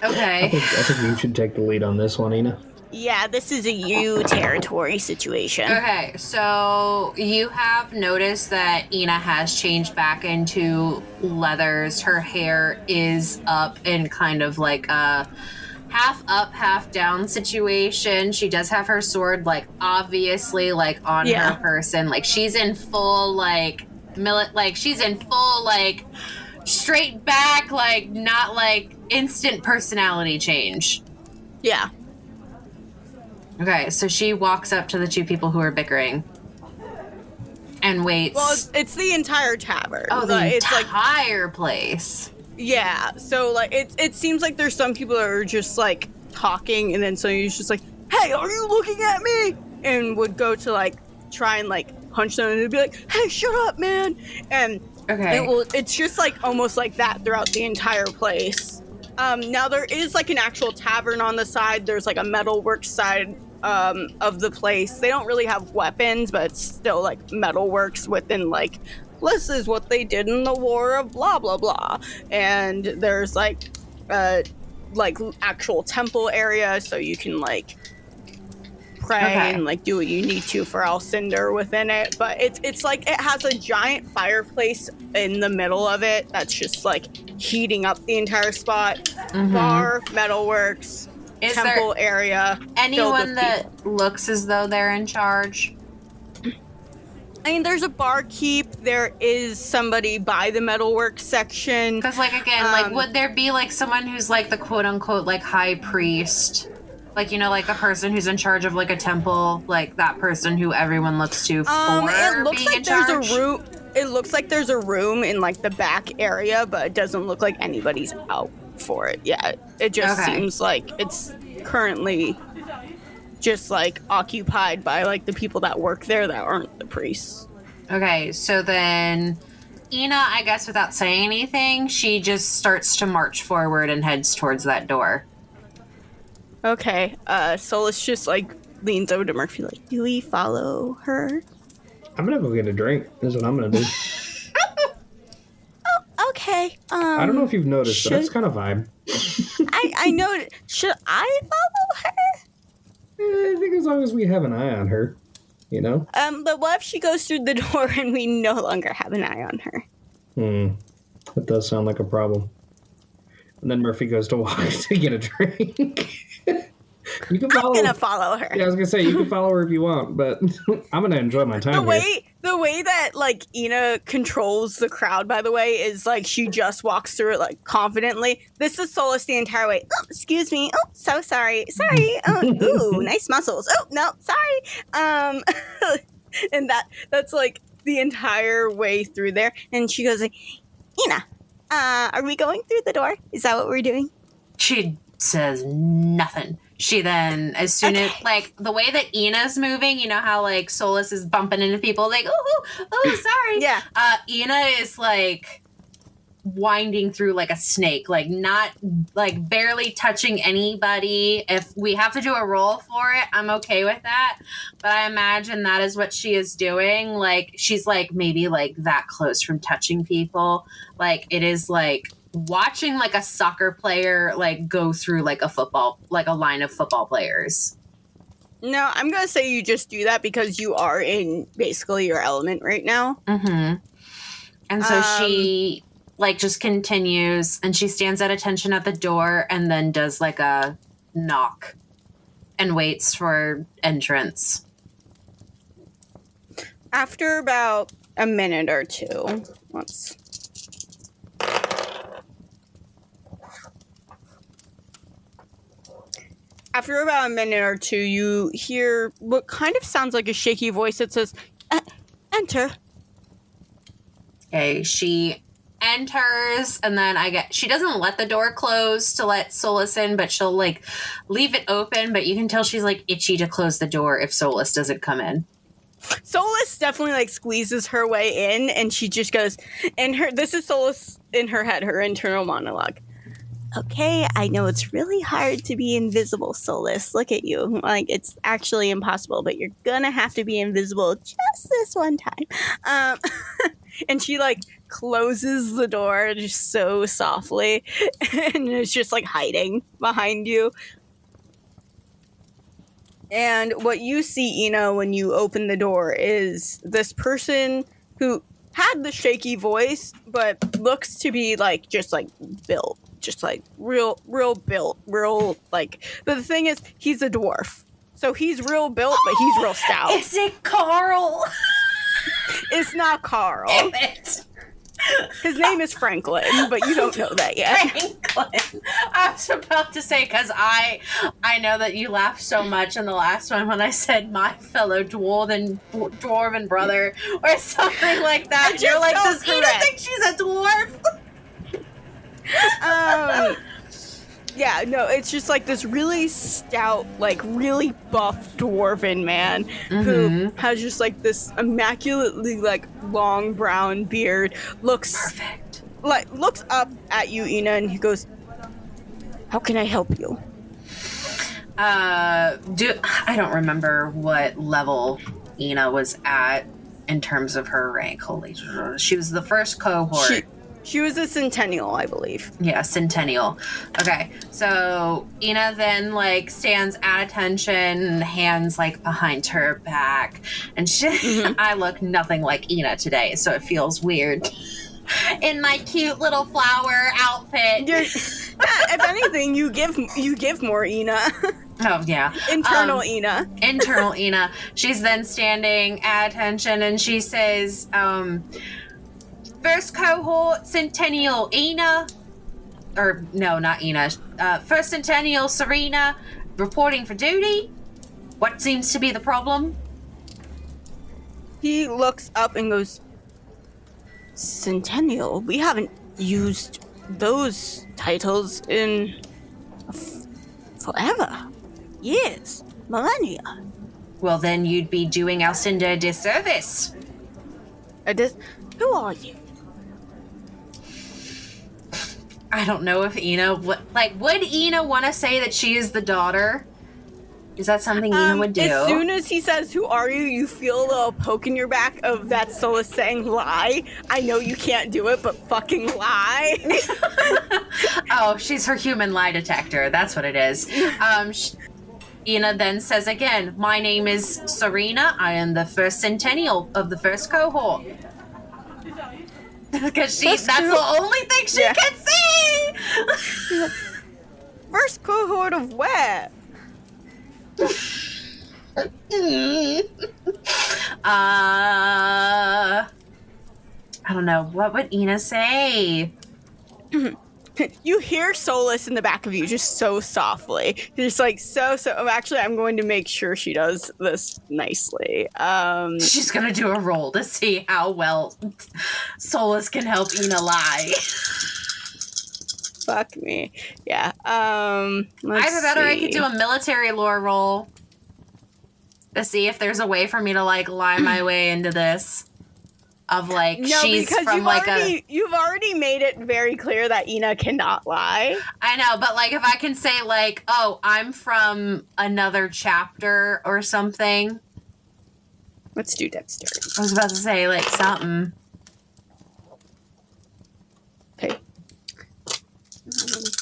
Okay. I think you should take the lead on this one, Ina. Yeah, this is a you territory situation. Okay, so you have noticed that Ina has changed back into leathers. Her hair is up in kind of like a half up, half down situation. She does have her sword, like, obviously, like, on her person. Like, she's in full, like, she's in full, like, straight back, like, not, like, instant personality change. Yeah. Okay, so she walks up to the two people who are bickering and waits. Well, it's the entire tavern. Oh, the it's entire place. Yeah, so like it seems like there's some people that are just like talking, and then somebody's just like, "Hey, are you looking at me?" and would go to like try and like punch them, and they'd be like, "Hey, shut up, man!" And okay, it's just like almost like that throughout the entire place. Now there is like an actual tavern on the side. There's like a metalwork side of the place. They don't really have weapons, but it's still like metalworks within like, this is what they did in the war of blah blah blah. And there's like actual temple area, so you can like pray and like do what you need to for Alcinder within it. But it's like it has a giant fireplace in the middle of it that's just like heating up the entire spot. Mm-hmm. Bar, metalworks, is temple area. Anyone that looks as though they're in charge? I mean, there's a barkeep. There is somebody by the metalworks section. Because, like, again, like, would there be, like, someone who's, like, the quote-unquote, like, high priest? Like, you know, like, a person who's in charge of, like, a temple? Like, that person who everyone looks to for it looks being like in charge? There's a room. It looks like there's a room in, like, the back area, but it doesn't look like anybody's out for it yet. It just seems like it's currently just like occupied by like the people that work there that aren't the priests. Okay, so then Ina, I guess without saying anything, she just starts to march forward and heads towards that door. Okay, Solus just like leans over to Murphy like, do we follow her? I'm gonna go get a drink. That's what I'm gonna do. Oh, okay. I don't know if you've noticed, but that's kind of vibe. I know. Should I follow her? I think as long as we have an eye on her, you know? But what if she goes through the door and we no longer have an eye on her? That does sound like a problem. And then Murphy goes to walk to get a drink. You can follow. I'm gonna follow her. Yeah, I was gonna say you can follow her if you want, but I'm gonna enjoy my time here. The way that like Ina controls the crowd, by the way, is like she just walks through it like confidently. This is Solus the entire way. Oh, excuse me. Oh, so sorry. Sorry. Oh, ooh, nice muscles. Oh no, sorry. And that's like the entire way through there. And she goes like, Ina, are we going through the door? Is that what we're doing? She says nothing. She then, as soon as, like, the way that Ina's moving, you know how, like, Solus is bumping into people, like, ooh, sorry. Yeah. Ina is, like, winding through like a snake, like, not, like, barely touching anybody. If we have to do a roll for it, I'm okay with that. But I imagine that is what she is doing. Like, she's, like, maybe, like, that close from touching people. Like, it is, like, watching like a soccer player like go through like a line of football players. No, I'm gonna say you just do that because you are in basically your element right now. And so she like just continues, and she stands at attention at the door and then does like a knock and waits for entrance. After about a minute or two, After about a minute or two, you hear what kind of sounds like a shaky voice that says, enter. Okay, she enters, and then she doesn't let the door close to let Solus in, but she'll, like, leave it open, but you can tell she's, like, itchy to close the door if Solus doesn't come in. Solus definitely, like, squeezes her way in, and she just goes, this is Solus in her head, her internal monologue. Okay, I know it's really hard to be invisible, Solus. Look at you. Like, it's actually impossible, but you're gonna have to be invisible just this one time. And she, like, closes the door just so softly, and it's just, like, hiding behind you. And what you see, Ina, when you open the door is this person who had the shaky voice, but looks to be, like, just, like, built. Just, like, real built, like... But the thing is, he's a dwarf. So he's real built, but he's real stout. Is it Carl? It's not Carl. Damn it. His name is Franklin, but you don't know that yet. Franklin. I was about to say, because I know that you laughed so much in the last one when I said my fellow dwarven brother, or something like that. You're like, does Ina think she's a dwarf? Yeah, no, it's just like this really stout, like really buff dwarven man who has just like this immaculately like long brown beard, looks up at you, Ina, and he goes, "How can I help you?" I don't remember what level Ina was at in terms of her rank. Holy, she was the first cohort. She was a centennial, I believe. Yeah, centennial. Okay, so Ina then, like, stands at attention, hands, like, behind her back. And I look nothing like Ina today, so it feels weird. In my cute little flower outfit. If anything, you give more Ina. Oh, yeah. Internal Ina. Internal Ina. She's then standing at attention, and she says, first cohort, Centennial Ina. Or, no, not Ina. First Centennial Serena, reporting for duty. What seems to be the problem? He looks up and goes, Centennial? We haven't used those titles in forever. Years. Millennia. Well, then you'd be doing Alcinder a disservice. Who are you? I don't know if Ina would Ina want to say that she is the daughter Is that something Ina would do? As soon as he says, "Who are you?" you feel a little poke in your back of that Solus saying, "Lie. I know you can't do it, but fucking lie." Oh, she's her human lie detector. That's what it is. Ina then says again, "My name is Serena. I am the first centennial of the first cohort." Because that's the only thing she can say. First cohort of where? I don't know. What would Ina say? You hear Solus in the back of you just so softly. Just like so. Actually, I'm going to make sure she does this nicely. She's going to do a roll to see how well Solus can help Ina lie. Fuck me. Yeah. I have better. I could do a military lore roll to see if there's a way for me to like lie my way into this. Of like, no, she's from you've already made it very clear that Ina cannot lie. I know, but like if I can say like, oh, I'm from another chapter or something. Let's do dexterity. I was about to say like something. Okay.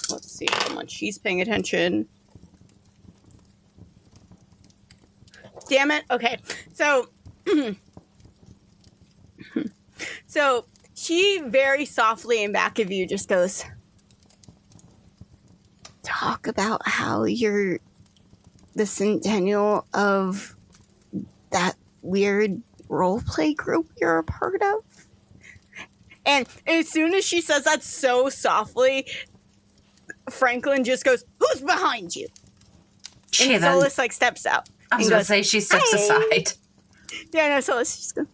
Let's see how much she's paying attention. Damn it. Okay. So she very softly in back of you just goes, talk about how you're the centennial of that weird roleplay group you're a part of. And as soon as she says that so softly, Franklin just goes, "Who's behind you?" And Solus like steps out. I was going to say she steps aside. Yeah, no, Solus just goes,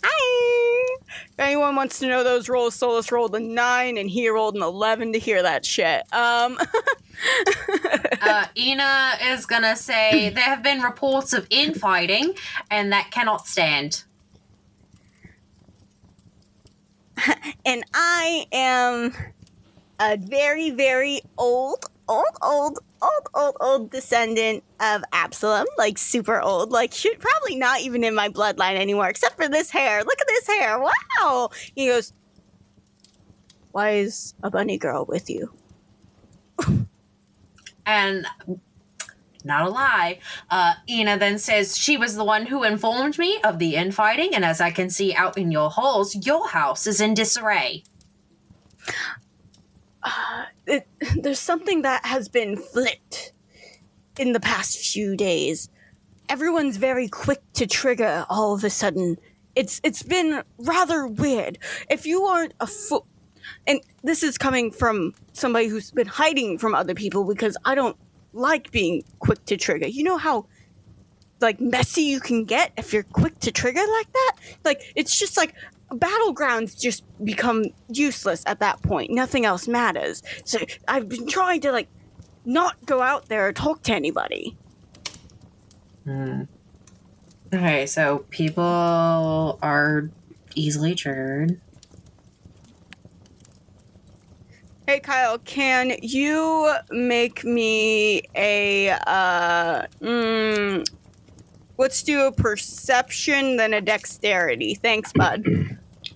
"Hi." If anyone wants to know those rolls, Solus rolled a 9 and he rolled an 11 to hear that shit. Ina is gonna say there have been reports of infighting, and that cannot stand. And I am a very, very old descendant of Absalom, like super old, like probably not even in my bloodline anymore, except for this hair. Look at this hair. Wow. He goes, "Why is a bunny girl with you?" And not a lie, Ina then says she was the one who informed me of the infighting, and as I can see out in your halls, your house is in disarray. There's something that has been flipped in the past few days. Everyone's very quick to trigger all of a sudden. It's been rather weird. If you aren't a fool, and this is coming from somebody who's been hiding from other people because I don't like being quick to trigger. You know how like messy you can get if you're quick to trigger like that? Like it's just like battlegrounds just become useless at that point. Nothing else matters. So I've been trying to like not go out there or talk to anybody. Okay, so people are easily triggered. Hey Kyle, can you make me a let's do a perception then a dexterity. Thanks, bud.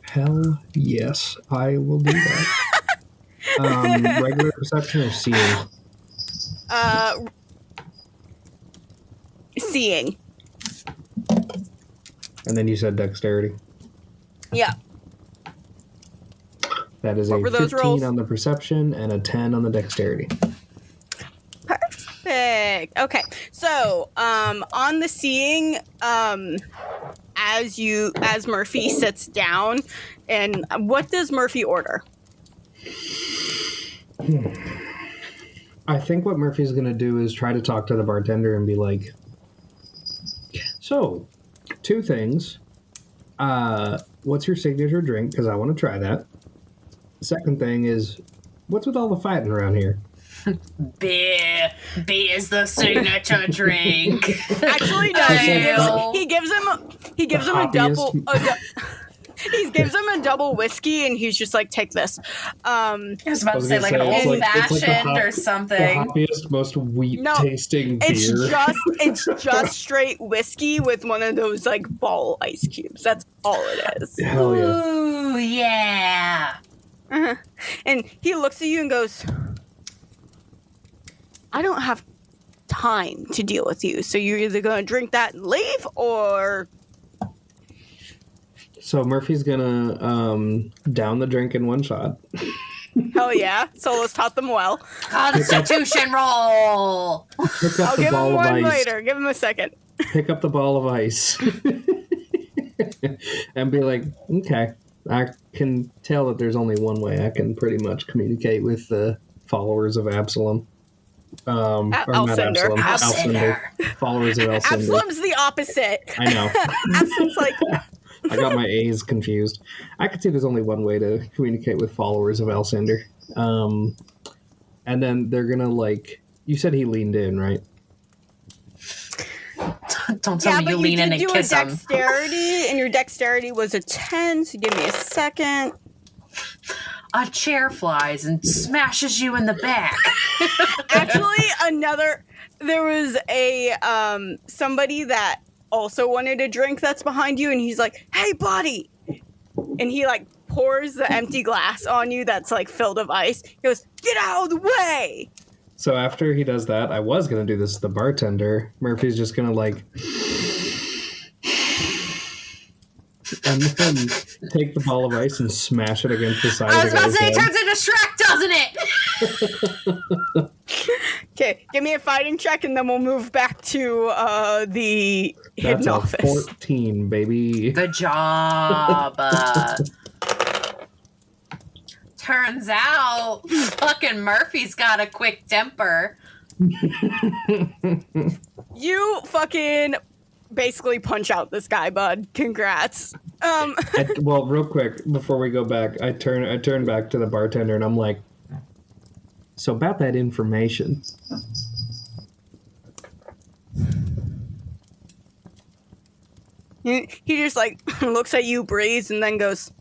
Hell yes, I will do that. Regular perception or seeing? Seeing. And then you said dexterity. Yeah. That is What a were those 15 rolls? on the perception and a 10 on the dexterity. Perfect. Okay. So, on the seeing, as Murphy sits down, and what does Murphy order? I think what Murphy's going to do is try to talk to the bartender and be like, so, 2 things. What's your signature drink? Because I want to try that. Second thing is, what's with all the fighting around here? Beer. Beer is the signature drink. Actually, no. He gives him a double. He gives him a double whiskey, and he's just like, take this. I was about I to was say gonna like an say, old it's like the fashioned or The something. hoppiest, most wheat No, tasting beer. It's just straight whiskey with one of those like ball ice cubes. That's all it is. Hell yeah. Ooh, yeah. Uh-huh. And he looks at you and goes, I don't have time to deal with you, so you're either going to drink that and leave, or... So Murphy's gonna down the drink in one shot. Hell yeah. Solus taught them well. Constitution roll. Pick up I'll the give him ball of one ice. later. Give him a second. Pick up the ball of ice. And be like, okay, I can tell that there's only one way I can pretty much communicate with the followers of Absalom. Or not Alcinder. Absalom. Alcinder. Followers of Alcinder. Absalom's the opposite. I know. Absalom's like... I got my A's confused. I could see there's only one way to communicate with followers of Alcinder. And then they're gonna like... You said he leaned in, right? Don't tell me you lean in and kiss him. Dexterity, and your dexterity was a 10, so give me a second. A chair flies and smashes you in the back. Actually, there was a, somebody that also wanted a drink that's behind you, and he's like, hey, buddy! And he, like, pours the empty glass on you that's, like, filled with ice. He goes, get out of the way! So after he does that, I was going to do this to the bartender. Murphy's just going to like... and then take the ball of ice and smash it against the side I of was the about to guy's say, it head. turns into Shrek, doesn't it? Okay, give me a fighting check, and then we'll move back to the hidden That's a office. 14, baby. Good job. Turns out, fucking Murphy's got a quick temper. You fucking basically punch out this guy, bud. Congrats. Well, real quick, before we go back, I turn back to the bartender and I'm like, so about that information. He just like looks at you, breathes, and then goes,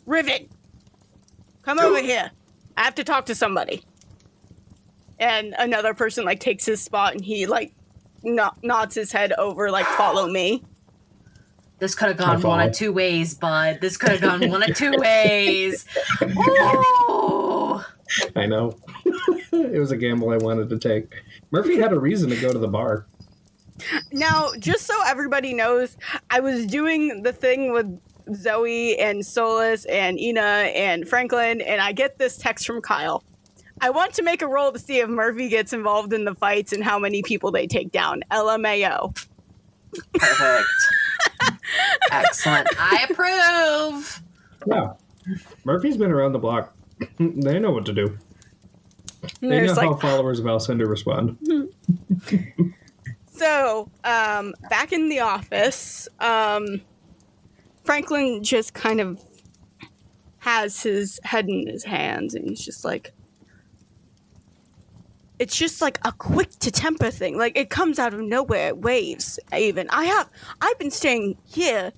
Rivet, come over here. I have to talk to somebody. And another person like takes his spot, and he like nods his head over, like, follow me. This could have gone one of two ways, bud. This could have gone one of two ways. Ooh. I know. It was a gamble I wanted to take. Murphy had a reason to go to the bar. Now, just so everybody knows, I was doing the thing with Zoe and Solus and Ina and Franklin, and I get this text from Kyle. I want to make a roll to see if Murphy gets involved in the fights and how many people they take down. LMAO. Perfect. Excellent. I approve. Yeah. Murphy's been around the block. They know what to do. They know how followers of Alcinder respond. So, back in the office, Franklin just kind of has his head in his hands, and he's just like, it's just like a quick to temper thing. Like, it comes out of nowhere, waves, even. I've been staying here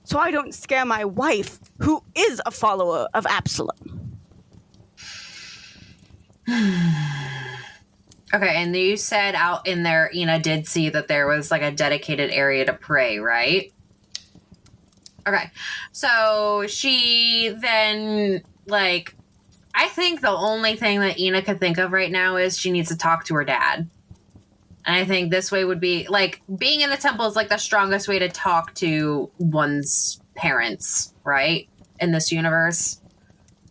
so I don't scare my wife, who is a follower of Absalom. Okay, and you said out in there, Ina did see that there was like a dedicated area to pray, right? Okay, so she then, like, I think the only thing that Ina could think of right now is she needs to talk to her dad. And I think this way would be, like, being in the temple is, like, the strongest way to talk to one's parents, right? In this universe.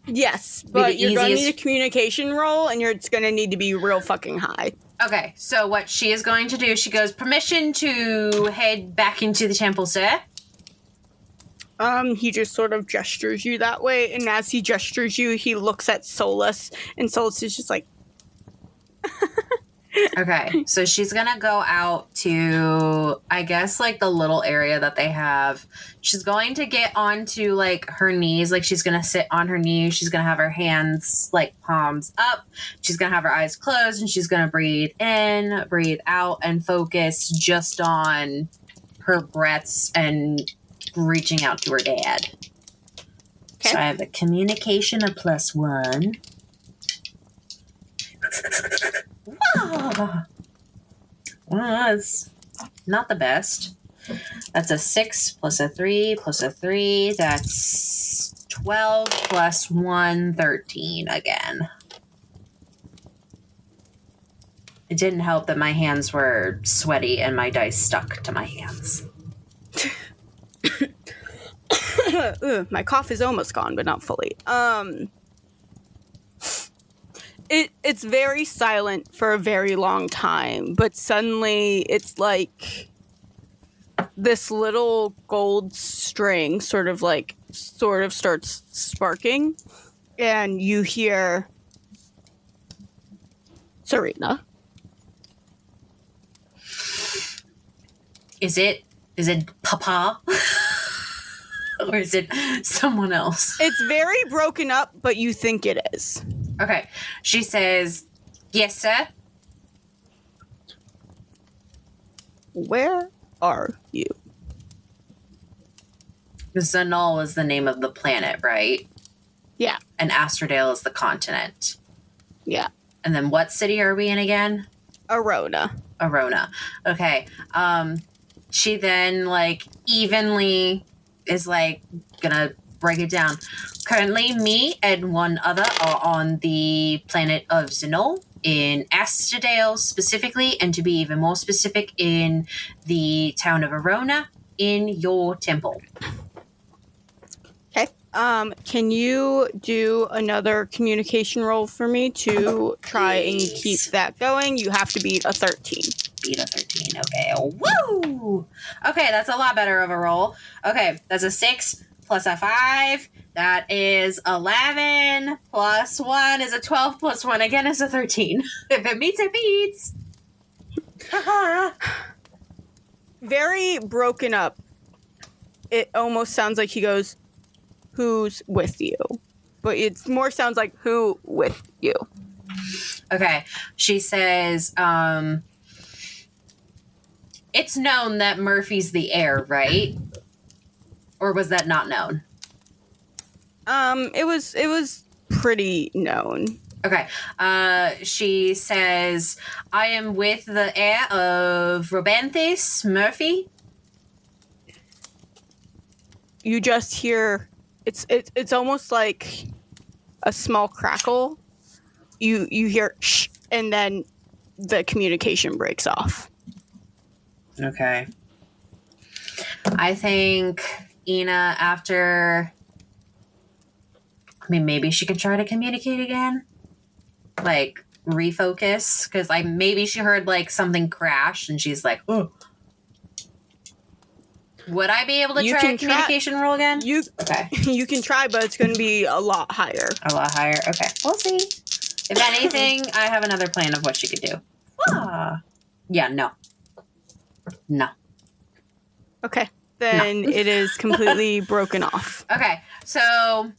Yes, but you're going to need a communication roll, and it's going to need to be real fucking high. Okay, so what she is going to do, she goes, permission to head back into the temple, sir? He just sort of gestures you that way, and as he gestures you, he looks at Solus, and Solus is just like... Okay, so she's gonna go out to, I guess, like, the little area that they have. She's going to get onto, like, her knees. Like, she's gonna sit on her knees. She's gonna have her hands, like, palms up. She's gonna have her eyes closed, and she's gonna breathe in, breathe out, and focus just on her breaths and reaching out to her dad. Okay. So I have a communication of +1. Wow. Well, that's not the best. That's a 6 plus a 3 plus a 3. That's 12 plus 1, 13 again. It didn't help that my hands were sweaty and my dice stuck to my hands. Ugh, my cough is almost gone, but not fully. It's very silent for a very long time, but suddenly it's like this little gold string sort of starts sparking, and you hear Serena. Is it Papa? Or is it someone else? It's very broken up, but you think it is. Okay. She says, "Yes, sir." Where are you? Zanol is the name of the planet, right? Yeah. And Astrodale is the continent. Yeah. And then what city are we in again? Arona. Okay. She then evenly is gonna break it down. Currently, me and one other are on the planet of Zenol in Astrodale specifically, and to be even more specific, in the town of Arona in your temple. Okay. Can you do another communication roll for me to try and keep that going? You have to beat a 13. Beat a 13. Okay. Woo! Okay, that's a lot better of a roll. Okay, that's a 6 plus a 5. That is 11 plus 1 is a 12 plus 1 again is a 13. If it meets, it beats. Very broken up. It almost sounds like he goes, "Who's with you?" But it more sounds like, "Who with you?" Okay. She says, it's known that Murphy's the heir, right? Or was that not known? It was pretty known. Okay. She says, "I am with the heir of Robanithus, Murphy." You just hear it's almost like a small crackle. You hear shh, and then the communication breaks off. Okay. I think Ina, after... maybe she could try to communicate again. Refocus. Because, maybe she heard, something crash, and she's like, oh. Would I be able to try a communication roll again? Okay. You can try, but it's going to be a lot higher. A lot higher? Okay. We'll see. If anything, I have another plan of what she could do. Yeah, no. No. Okay. Then it is completely broken off. Okay. So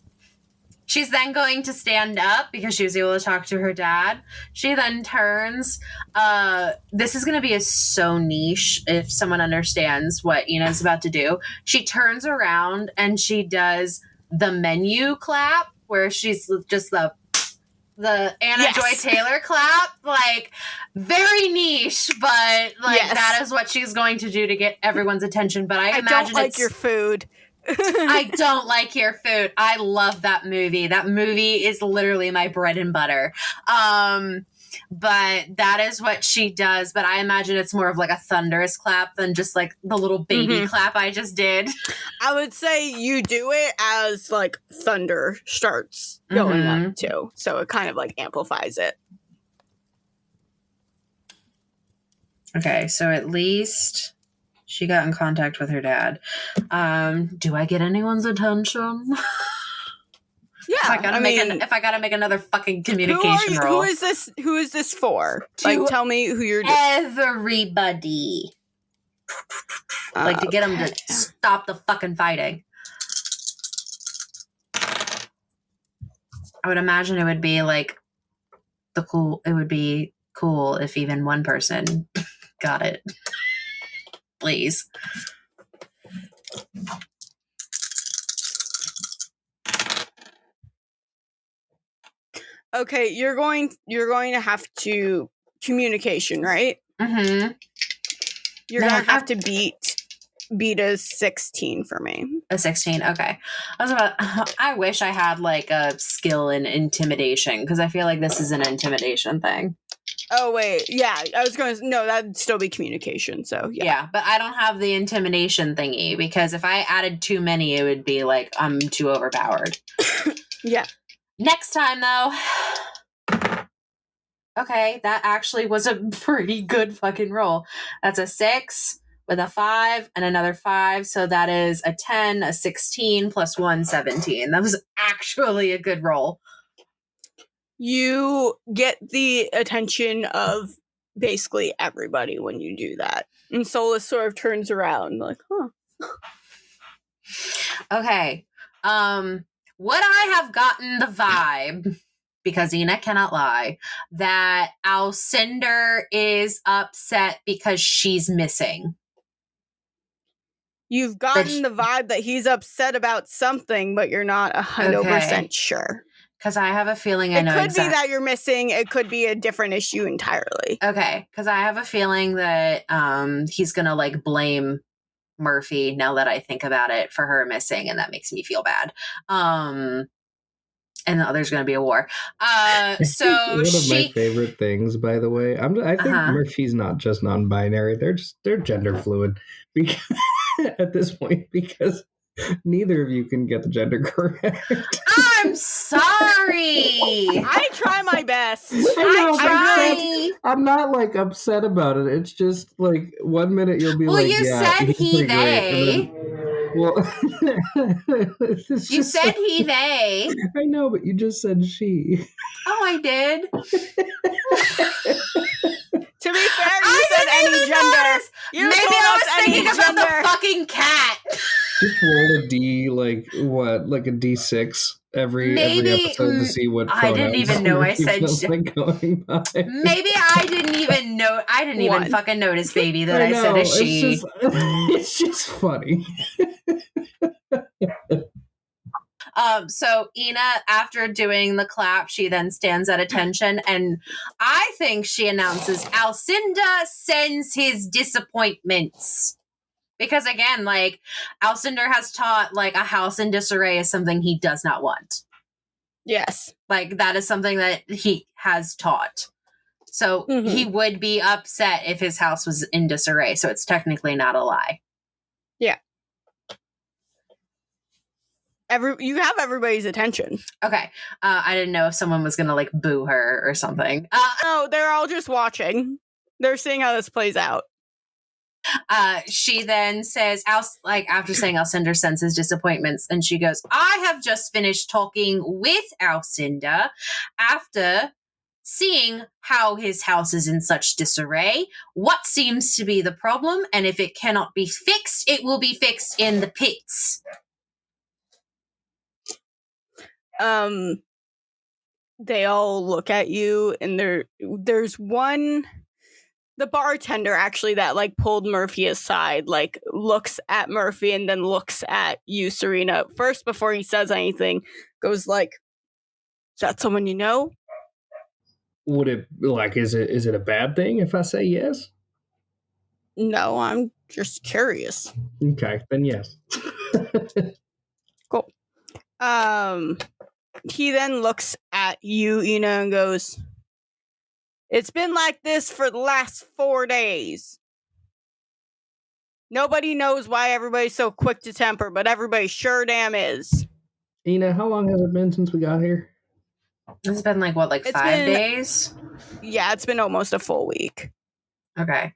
she's then going to stand up because she was able to talk to her dad. She then turns. This is going to be so niche if someone understands what Ina's about to do. She turns around and she does the menu clap where she's just the Anna Joy Taylor clap, very niche, but that is what she's going to do to get everyone's attention. But I imagine don't like your food. I don't like your food. I love that movie. That movie is literally my bread and butter. But that is what she does. But I imagine it's more of a thunderous clap than just the little baby clap I just did. I would say you do it as thunder starts going up too. So it kind of amplifies it. Okay, so at least she got in contact with her dad. Do I get anyone's attention? Yeah, if I gotta make another fucking communication roll. Who is this for? Tell me who you're doing. Everybody. To get them to stop the fucking fighting. I would imagine it would be it would be cool if even one person got it. please. Okay, you're going to have to communication, right? Mm-hmm. You're Man, gonna have to beat a 16 for me. A 16. Okay. I wish I had like a skill in intimidation because I feel like this is an intimidation thing. Oh wait, yeah, I was going to no, that'd still be communication. So Yeah, but I don't have the intimidation thingy because if I added too many, it would be like I'm too overpowered. Yeah. Next time though. Okay, that actually was a pretty good fucking roll. That's a 6 with a 5 and another 5. So that is a 10, a 16 plus 1, 17. That was actually a good roll. You get the attention of basically everybody when you do that. And Solus sort of turns around like, huh. Okay. Would I have gotten the vibe, because Ina cannot lie, that Alcinder is upset because she's missing? You've gotten the vibe that he's upset about something, but you're not 100% sure. Because I have a feeling I know It could be that you're missing. It could be a different issue entirely. Okay, because I have a feeling that he's going to like blame Murphy, now that I think about it, for her missing, and that makes me feel bad. And there's going to be a war. So one of my favorite things, by the way, I think Murphy's not just non-binary; they're gender fluid at this point, because neither of you can get the gender correct. I'm sorry. I try my best. I'm not like upset about it. It's just like 1 minute you'll be well, like, you yeah, said he, they. Well, you said he, they. I know, but you just said she. Oh, I did. To be fair, you said any gender. Maybe I was thinking about the fucking cat. Just roll a D, like what, like a D6 every episode to see what. I didn't even know I said. Like going by. Maybe I didn't even know. I didn't even fucking notice, baby, that I said a she. It's just funny. So Ina, after doing the clap, she then stands at attention, and I think she announces Alcinder sends his disappointments. Because again, like, Alcinder has taught, like, a house in disarray is something he does not want. Yes. Like, that is something that he has taught. So he would be upset if his house was in disarray, so it's technically not a lie. Yeah. You have everybody's attention. Okay. I didn't know if someone was gonna, like, boo her or something. No, they're all just watching. They're seeing how this plays out. She then says, after saying Alcinder sends his disappointments, and she goes, I have just finished talking with Alcinder after seeing how his house is in such disarray. What seems to be the problem? And if it cannot be fixed, it will be fixed in the pits. They all look at you, and there's one, the bartender actually that like pulled Murphy aside, like looks at Murphy and then looks at you, Serena, first before he says anything, goes like, is that someone you know? Would it, like, is it a bad thing if I say yes? No, I'm just curious. Okay, then yes. Cool. He then looks at you, Ina, and goes, it's been like this for the last 4 days. Nobody knows why everybody's so quick to temper, but everybody sure damn is. Ina, how long has it been since we got here? It's been like, what, like 5 days? Yeah, it's been almost a full week. Okay.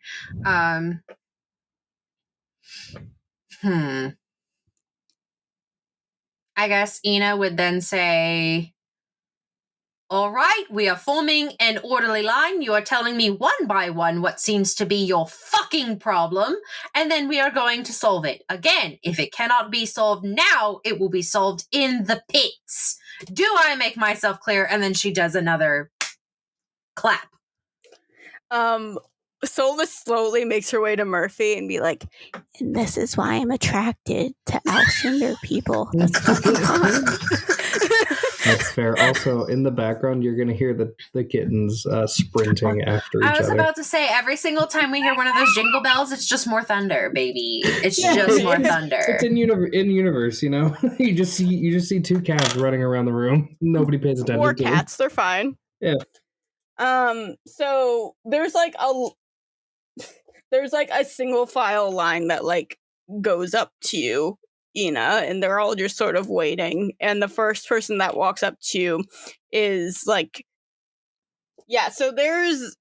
I guess Ina would then say, all right, we are forming an orderly line. You are telling me one by one what seems to be your fucking problem, and then we are going to solve it. Again, if it cannot be solved now, it will be solved in the pits. Do I make myself clear? And then she does another clap. Solus slowly makes her way to Murphy and be like, and this is why I'm attracted to Alcinder people. That's fucking hot. That's fair. Also, in the background, you're going to hear the kittens sprinting after each other. I was about to say, every single time we hear one of those jingle bells, it's just more thunder, baby. It's just more thunder. It's in universe, you know. you just see two cats running around the room. Nobody pays attention. Or to cats, them. They're fine. Yeah. So there's like a single file line that like goes up to you, Ina, and they're all just sort of waiting. And the first person that walks up to you is like, yeah. So there's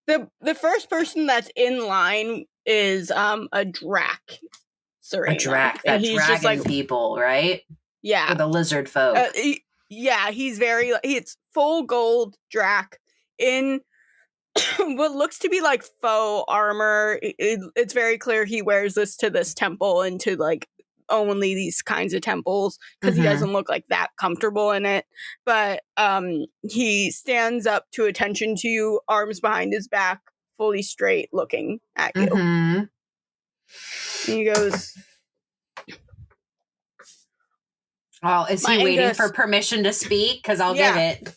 the first person that's in line is a Drac. Serena. A Drac, that he's dragon just like people, right? Yeah, or the lizard folk. He's it's full gold Drac in what looks to be like faux armor. It's very clear he wears this to this temple and to like only these kinds of temples because he doesn't look like that comfortable in it. But he stands up to attention to you, arms behind his back, fully straight, looking at you. And he goes, well, is he waiting for permission to speak? Because I'll give it.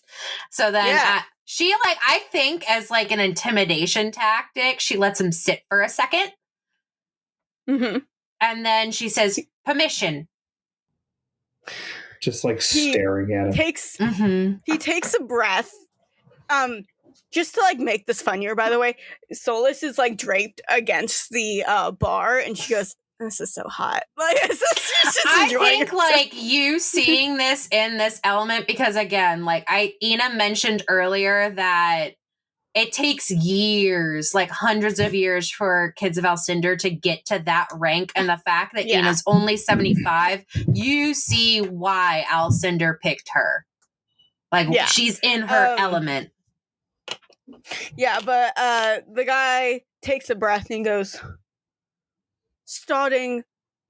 So then she, like, I think as like an intimidation tactic, she lets him sit for a second. And then she says, permission. Just like staring at him. He takes a breath. Just to like make this funnier, by the way, Solus is like draped against the bar, and she goes, "This is so hot." Like, I think like you seeing this in this element, because again, like Ina mentioned earlier that it takes years, like hundreds of years, for kids of Alcinder to get to that rank, and the fact that Ina's only 75, you see why Alcinder picked her. Like she's in her element. Yeah, but the guy takes a breath and goes, starting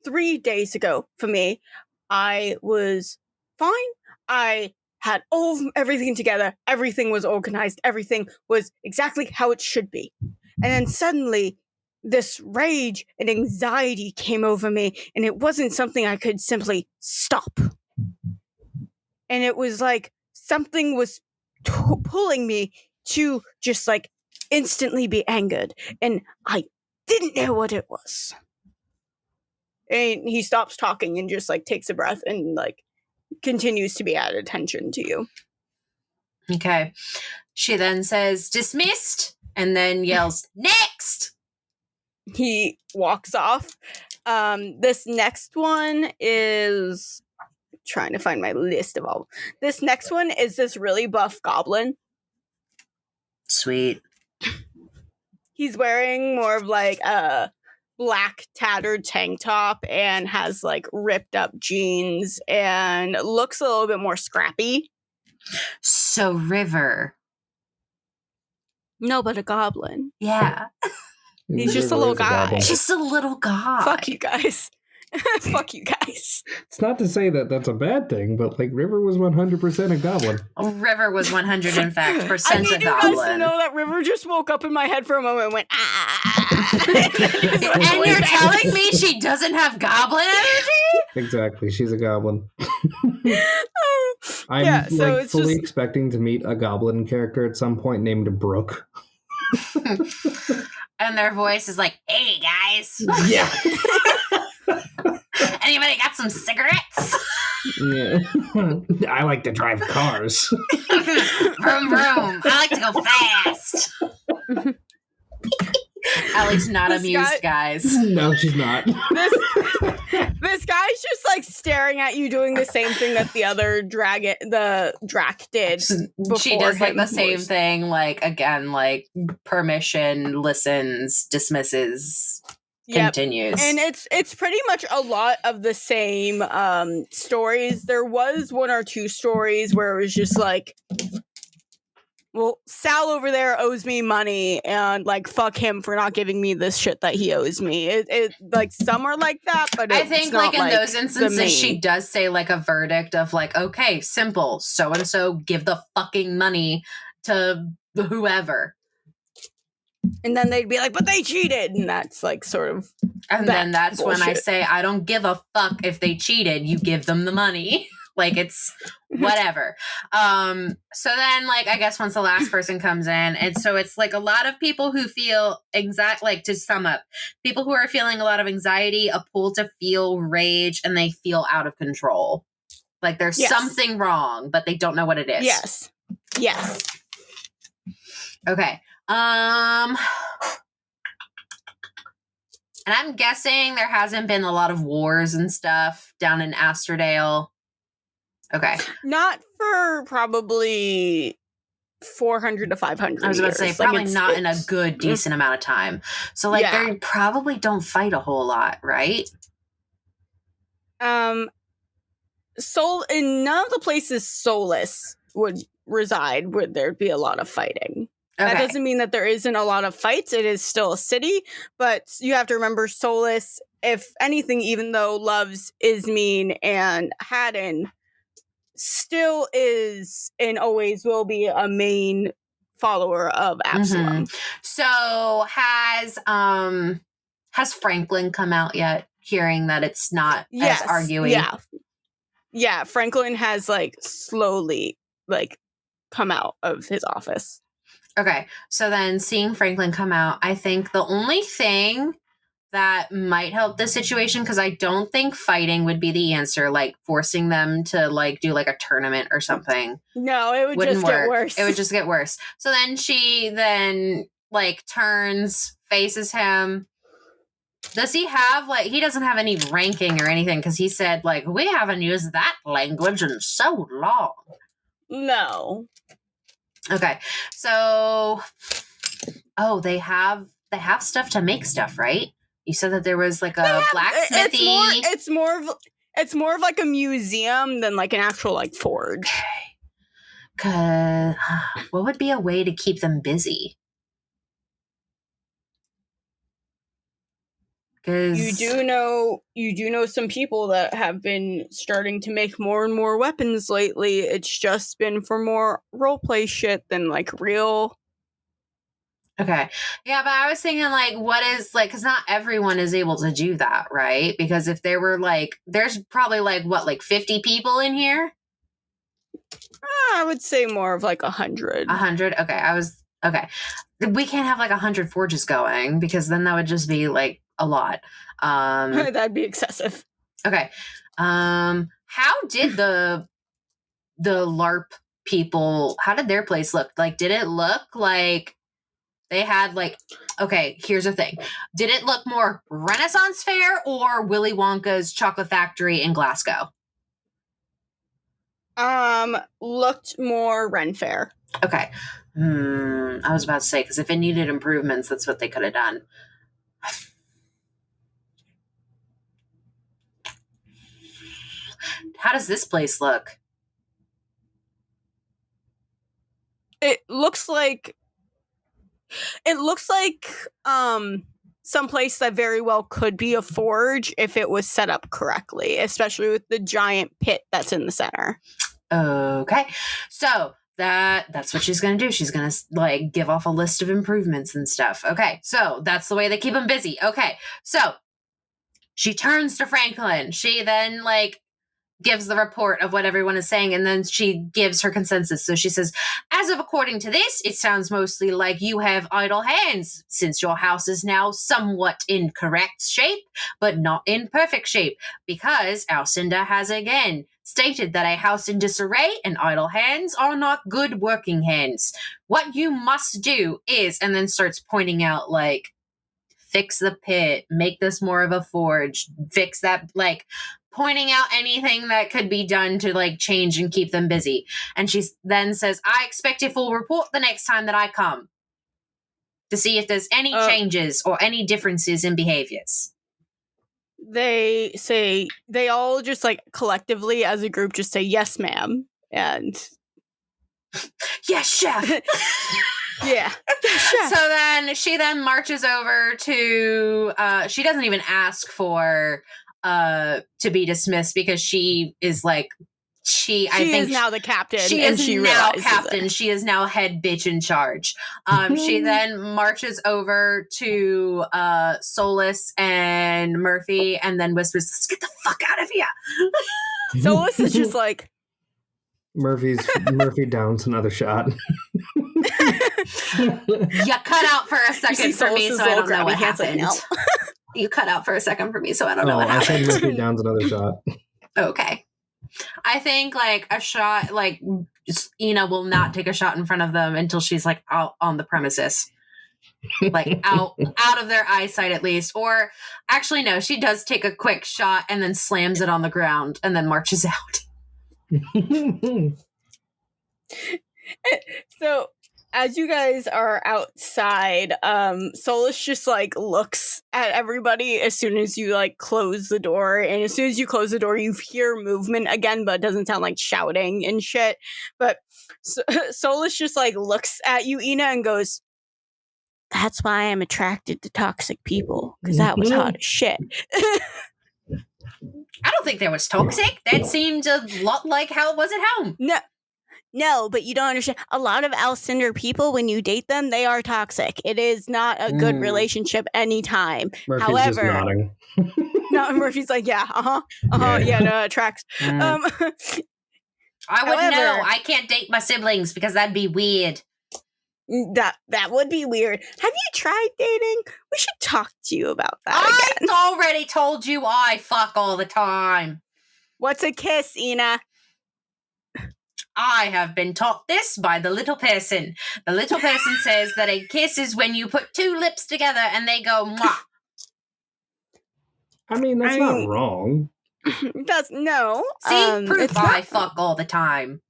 3 days ago for me, I was fine. I had everything together. Everything was organized. Everything was exactly how it should be. And then suddenly, this rage and anxiety came over me, and it wasn't something I could simply stop. And it was like something was pulling me to just like instantly be angered, and I didn't know what it was. And he stops talking and just like takes a breath and like continues to be at attention to you. Okay. She then says, dismissed, and then yells, next! He walks off. This next one is trying to find my list of all. This next one is this really buff goblin. Sweet. He's wearing more of like a black tattered tank top and has like ripped up jeans and looks a little bit more scrappy. So River. No, but a goblin. Yeah. He's just a little guy. Just a little guy. Fuck you guys. Fuck you guys. It's not to say that that's a bad thing, but like River was 100% a goblin. River was 100 in fact percent I need a goblin. you guys to know that River just woke up in my head for a moment and went and you're telling me she doesn't have goblin energy? Exactly, she's a goblin. I'm fully expecting to meet a goblin character at some point named Brooke. And their voice is like, hey guys. Yeah. Anybody got some cigarettes? Yeah. I like to drive cars. Vroom vroom. I like to go fast. Ellie's not amused, guys. No, she's not. This guy's just like staring at you doing the same thing that the other Drac did. She does like the same thing, like again, like permission, listens, dismisses, continues. And it's pretty much a lot of the same stories. There was one or two stories where it was just like, well, Sal over there owes me money, and like fuck him for not giving me this shit that he owes me. It like some are like that, but I think like in those instances she does say like a verdict of like, okay, simple, so and so give the fucking money to whoever. And then they'd be like, but they cheated. And that's like sort of. And then that's bullshit. when I say, I don't give a fuck if they cheated. You give them the money. Like, it's whatever. So then, like, I guess once the last person comes in, and so it's like a lot of people who feel like, to sum up, people who are feeling a lot of anxiety, a pull to feel rage, and they feel out of control. Like there's something wrong, but they don't know what it is. Yes. Okay. And I'm guessing there hasn't been a lot of wars and stuff down in Asterdale. Okay. Not for probably 400 to 500 I was about to say, years. probably not in a good, decent amount of time. So, like, they probably don't fight a whole lot, right? In none of the places Solus would reside would there be a lot of fighting. Okay. That doesn't mean that there isn't a lot of fights. It is still a city, but you have to remember Solus, if anything, even though loves Ismene and Haddon, still is and always will be a main follower of Absalom. Mm-hmm. So has Franklin come out yet, hearing that it's not as arguing? Yeah, Franklin has like slowly like come out of his office. Okay, so then seeing Franklin come out, I think the only thing that might help this situation, because I don't think fighting would be the answer, like forcing them to like do like a tournament or something. No, it would just get worse. It would just get worse. So then she like turns, faces him. Does he have like, he doesn't have any ranking or anything, because he said like, we haven't used that language in so long. No. Okay, so they have stuff to make stuff, right? You said that there was like a blacksmithy. It's more of like a museum than like an actual like forge. Okay. What would be a way to keep them busy? Because you do know some people that have been starting to make more and more weapons lately. It's just been for more roleplay shit than like real. Okay. Yeah, but I was thinking like, what is like, because not everyone is able to do that, right? Because if there were like, there's probably like what, like 50 people in here? I would say more of like 100. 100? Okay. We can't have like 100 forges going, because then that would just be like a lot. That'd be excessive. Okay. How did the LARP people, how did their place look? Like, did it look like they had like, okay, here's the thing. Did it look more Renaissance Fair or Willy Wonka's Chocolate Factory in Glasgow? Looked more Ren Fair. Okay. I was about to say, because if it needed improvements, that's what they could have done. How does this place look? It looks like some place that very well could be a forge if it was set up correctly, especially with the giant pit that's in the center. Okay. So that's what she's going to do. She's going to like give off a list of improvements and stuff. Okay. So that's the way they keep them busy. Okay. So she turns to Franklin. She then like gives the report of what everyone is saying, and then she gives her consensus. So she says, as of according to this, it sounds mostly like you have idle hands, since your house is now somewhat in correct shape, but not in perfect shape, because Alcinder has again stated that a house in disarray and idle hands are not good working hands. What you must do is, and then starts pointing out like, fix the pit, make this more of a forge, fix that, like pointing out anything that could be done to like change and keep them busy. And she then says, I expect a full report the next time that I come to see if there's any changes or any differences in behaviors. They say, they all just like collectively as a group just say, yes, ma'am. And yes, chef. Yeah. So then she then marches over to, she doesn't even ask for to be dismissed, because she is like She is now the captain. She and is she now realizes captain. it. She is now head bitch in charge. She then marches over to Solus and Murphy and then whispers, "Let's get the fuck out of here." Solus is just like, Murphy downs another shot. You cut out for a second for me, so I don't know what happened. No. You cut out for a second for me, so I don't know what I happened. said Murphy downs another shot. Okay. I think like a shot, like Ina will not take a shot in front of them until she's like out on the premises, like out of their eyesight at least. Or actually, no, she does take a quick shot and then slams it on the ground and then marches out. So as you guys are outside, Solus just like looks at everybody as soon as you like close the door, and as soon as you close the door, you hear movement again, but it doesn't sound like shouting and shit. But Solus just like looks at you, Ina, and goes, "That's why I'm attracted to toxic people, because that was hot as shit." I don't think that was toxic. That seemed a lot like how it was at home. No, but you don't understand. A lot of Alcinder people, when you date them, they are toxic. It is not a good relationship anytime. Murphy's However, just nodding. No, Murphy's like, yeah, it tracks. I wouldn't know. I can't date my siblings because that'd be weird. That would be weird. Have you tried dating? We should talk to you about that again. I already told you I fuck all the time. What's a kiss, Ina? I have been taught this by the little person. The little person says that a kiss is when you put two lips together and they go mwah. I mean, that's not wrong. That's no. See, proof I fuck all the time.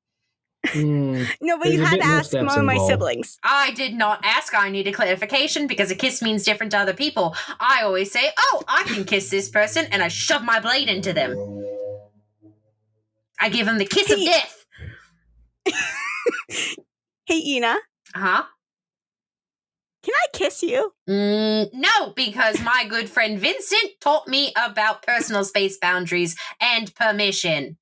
No, but you had to ask one of my siblings. I did not ask. I needed clarification because a kiss means different to other people. I always say, "Oh, I can kiss this person," and I shove my blade into them. I give them the kiss of death. Hey, Ina. Huh? Can I kiss you? No, because my good friend Vincent taught me about personal space boundaries and permission.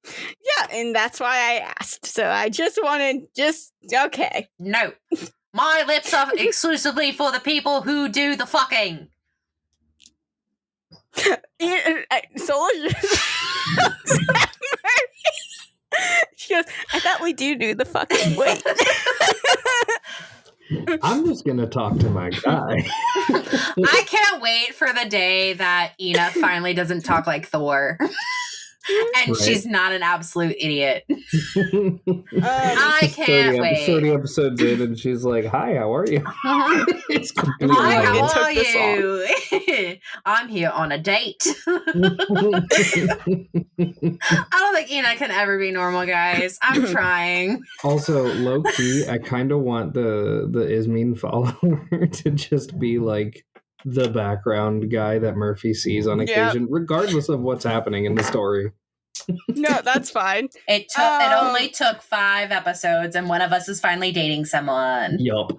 Yeah, and that's why I asked. So I just wanted, okay. No. My lips are exclusively for the people who do the fucking. Solus She goes, I thought we do the fucking wait. I'm just gonna talk to my guy. I can't wait for the day that Ina finally doesn't talk like Thor. And she's not an absolute idiot. I can't wait. 30 episodes in, and she's like, "Hi, how are you?" It's completely Hi, how are you? I'm here on a date. I don't think Ina can ever be normal, guys. I'm trying. Also, low key, I kind of want the Ismene follower to just be like the background guy that Murphy sees on occasion, regardless of what's happening in the story. No, that's fine. It only took 5 episodes, and one of us is finally dating someone. Yup.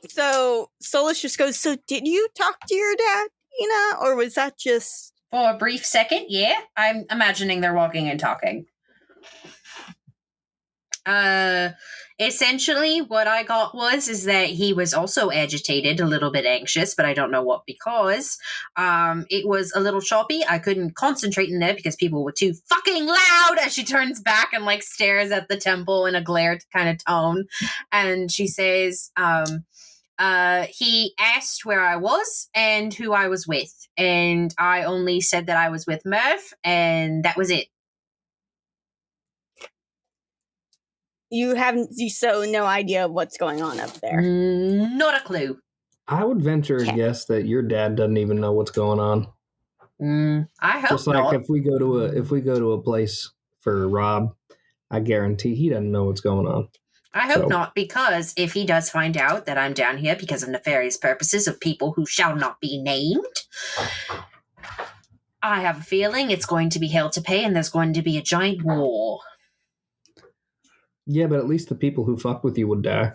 So Solus just goes, so did you talk to your dad, Ina, or was that just for a brief second? Yeah, I'm imagining they're walking and talking. Essentially what I got is that he was also agitated, a little bit anxious, but I don't know what because. It was a little choppy. I couldn't concentrate in there because people were too fucking loud as she turns back and like stares at the temple in a glare kind of tone. And she says, he asked where I was and who I was with. And I only said that I was with Murph, and that was it. You no idea what's going on up there? Not a clue. I would venture a guess that your dad doesn't even know what's going on. I hope just like not. if we go to a place for Rob, I guarantee he doesn't know what's going on. I hope not, because if he does find out that I'm down here because of nefarious purposes of people who shall not be named, I have a feeling it's going to be hell to pay and there's going to be a giant war. Yeah, but at least the people who fuck with you would die.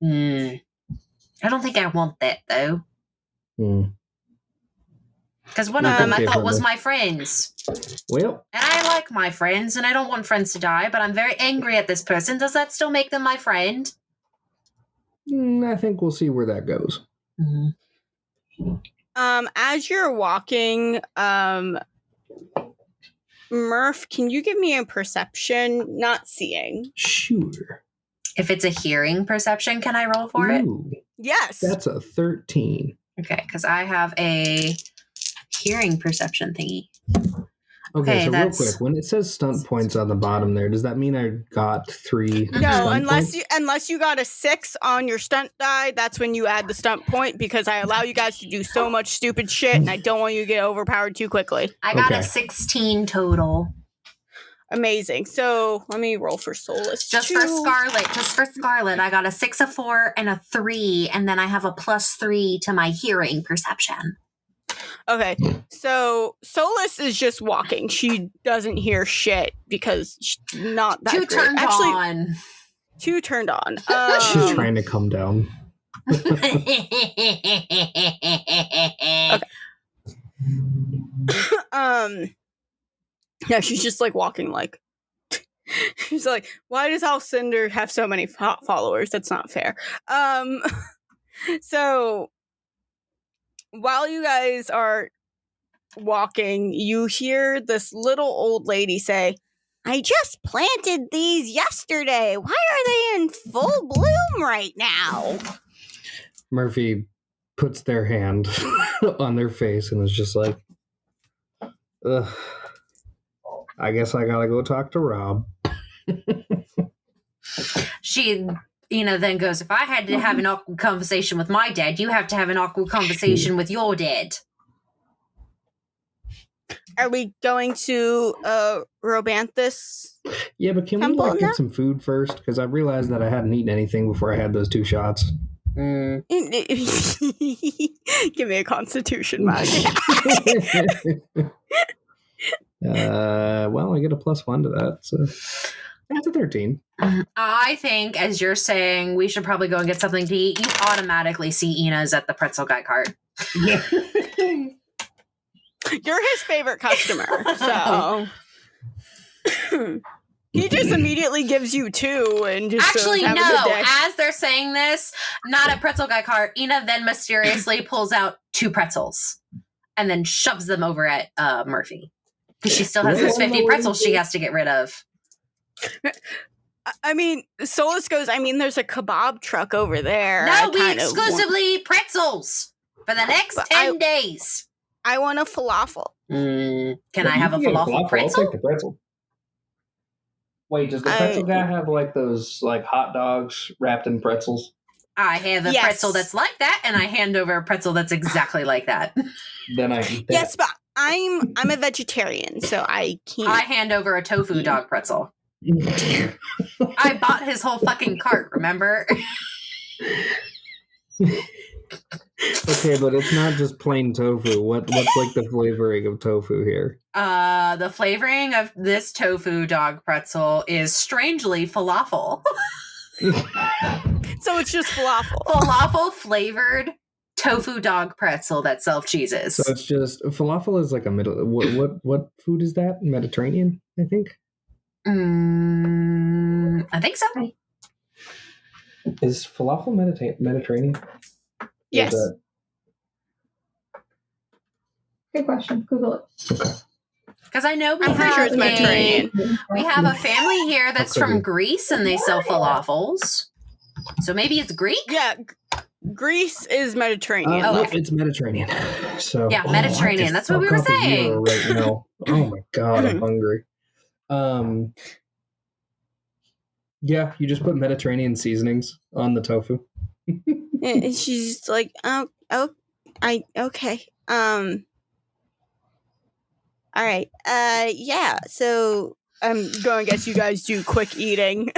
I don't think I want that, though. Because one of them I thought was my friends. Well. And I like my friends, and I don't want friends to die, but I'm very angry at this person. Does that still make them my friend? I think we'll see where that goes. Mm-hmm. As you're walking, Murph, can you give me a perception? Not seeing. Sure. If it's a hearing perception, can I roll for it? Yes. That's a 13. Okay, because I have a hearing perception thingy. Okay, so real quick, when it says stunt points on the bottom there, does that mean I got 3? No, unless you got a 6 on your stunt die, that's when you add the stunt point, because I allow you guys to do so much stupid shit, and I don't want you to get overpowered too quickly. I got a 16 total. Amazing. So let me roll for Solus. Just for Scarlet, I got a 6, a 4, and a 3, and then I have a +3 to my hearing perception. Okay, so Solus is just walking. She doesn't hear shit because she's not that Too great. turned on. She's trying to come down. Okay. Yeah, she's just like walking like. She's like, why does Alcinder have so many followers? That's not fair. So while you guys are walking, you hear this little old lady say, I just planted these yesterday. Why are they in full bloom right now? Murphy puts their hand on their face and is just like, ugh, I guess I gotta go talk to Rob. She, then goes, if I had to have an awkward conversation with my dad, you have to have an awkward conversation with your dad. Are we going to Robanithus? Yeah, but can we get some food first? Because I realized that I hadn't eaten anything before I had those 2 shots. Give me a constitution, Mike. Well, I get a +1 to that, so that's a 13. I think, as you're saying, we should probably go and get something to eat. You automatically see Ina's at the pretzel guy cart. Yeah. You're his favorite customer, so he just immediately gives you 2 and just actually have no. a good day. As they're saying this, not a pretzel guy cart. Ina then mysteriously pulls out 2 pretzels and then shoves them over at Murphy because she still has those 50 pretzels she has to get rid of. I mean, Solus goes, there's a kebab truck over there. No, we exclusively eat pretzels for the next 10 days. I want a falafel. Can I have a falafel pretzel? I'll take the pretzel. Wait, does the pretzel guy have like those like hot dogs wrapped in pretzels? I have a pretzel that's like that, and I hand over a pretzel that's exactly like that. Then I eat that. Yes, but I'm a vegetarian, so I can't. I hand over a tofu dog pretzel. I bought his whole fucking cart, remember? Okay, but it's not just plain tofu. What's like the flavoring of tofu here? The flavoring of this tofu dog pretzel is strangely falafel. So it's just falafel. Falafel flavored tofu dog pretzel that self-cheeses. So it's just falafel is like a middle. What food is that? Mediterranean, I think. I think so. Is falafel Mediterranean? Yes. Good question. Google it. Okay. Because I know I'm pretty sure it's Mediterranean. We have a family here that's from Greece and they sell falafels. So maybe it's Greek? Yeah, Greece is Mediterranean. It's Mediterranean. So yeah, Mediterranean. That's what we were saying. Right now. Oh my god, I'm hungry. Yeah, you just put Mediterranean seasonings on the tofu. And she's like, okay. All right. Yeah. So I'm going to guess you guys do quick eating.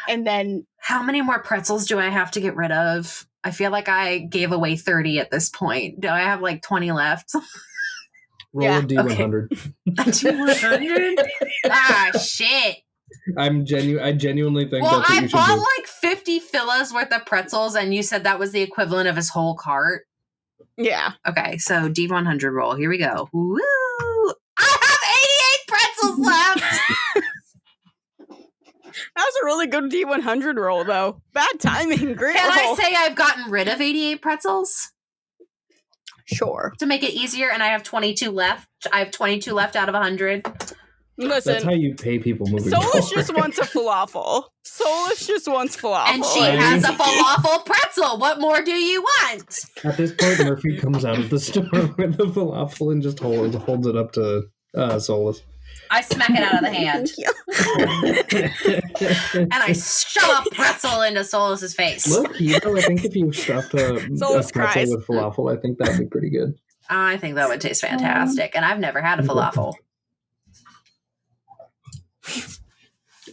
And then how many more pretzels do I have to get rid of? I feel like I gave away 30 at this point. Do I have like 20 left? Roll a D100. Okay. A D100? Ah, shit. I genuinely think well, that's what you should do. I bought like 50 Filla's worth of pretzels, and you said that was the equivalent of his whole cart. Yeah. Okay, so D100 roll. Here we go. Woo! I have 88 pretzels left. That was a really good D100 roll, though. Bad timing. Great Can roll. I say I've gotten rid of 88 pretzels Sure. to make it easier, and I have 22 left? I have 22 left out of 100. That's how Listen, you pay people moving Solus forward. just wants a falafel. Solus just wants falafel. And she has a falafel pretzel. What more do you want? At this point, Murphy comes out of the store with the falafel and just holds it up to Solus. I smack it out of the hand. And I shove a pretzel into Solus's face. Look, I think if you stuffed a Solus pretzel cries. with falafel, I think that would be pretty good. I think that would taste fantastic. And I've never had a falafel.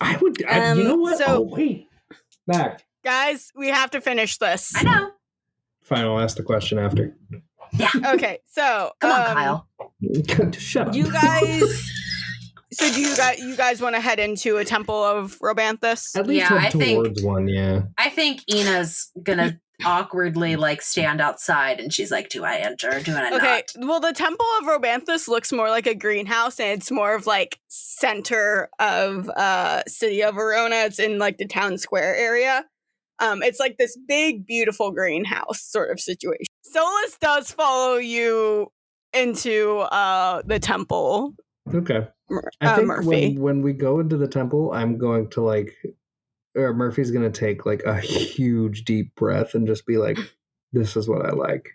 I would. You know what? so- Wait. Back. Guys, we have to finish this. I know. Fine, I'll ask the question after. Okay, so Come on, Kyle. Shut up. You guys. So do you guys want to head into a temple of Robanithus? At least Yeah, head I think- towards one, yeah. I think Ina's gonna awkwardly stand outside, and she's like, "Do I enter? Do I Okay, not?" well, the Temple of Robanithus looks more like a greenhouse, and it's more of like center of city of Verona. It's in like the town square area. It's like this big, beautiful greenhouse sort of situation. Solus does follow you into the temple. Okay. I think Murphy. when we go into the temple, I'm going to or Murphy's going to take like a huge deep breath and just be like, this is what I like.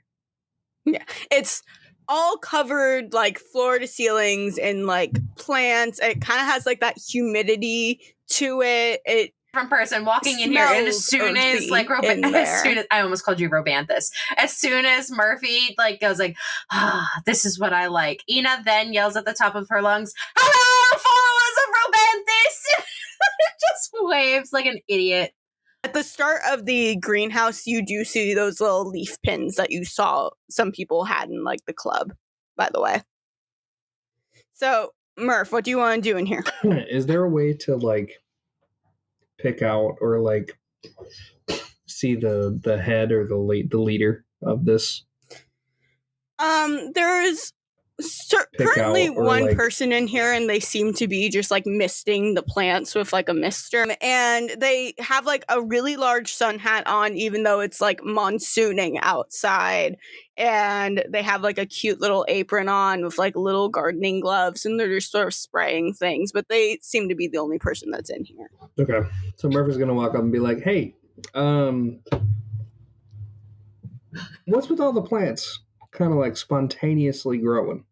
Yeah, it's all covered like floor to ceilings in like plants. It kind of has like that humidity to it. From person walking in here, and as Smells soon as earthy like in as there. soon as I almost called you Robanithus. As soon as Murphy like goes like, this is what I like. Ina then yells at the top of her lungs, "Hello, followers of Robanithus!" Just waves like an idiot. At the start of the greenhouse, you do see those little leaf pins that you saw some people had in like the club, by the way. So, Murph, what do you want to do in here? Is there a way to like pick out or like see the head or the leader of this? There's Pick currently out or, one like- person in here, and they seem to be just like misting the plants with like a mister. And they have like a really large sun hat on, even though it's like monsooning outside. And they have like a cute little apron on with like little gardening gloves, and they're just sort of spraying things. But they seem to be the only person that's in here. Okay. So Murphy's going to walk up and be like, hey, what's with all the plants kind of like spontaneously growing?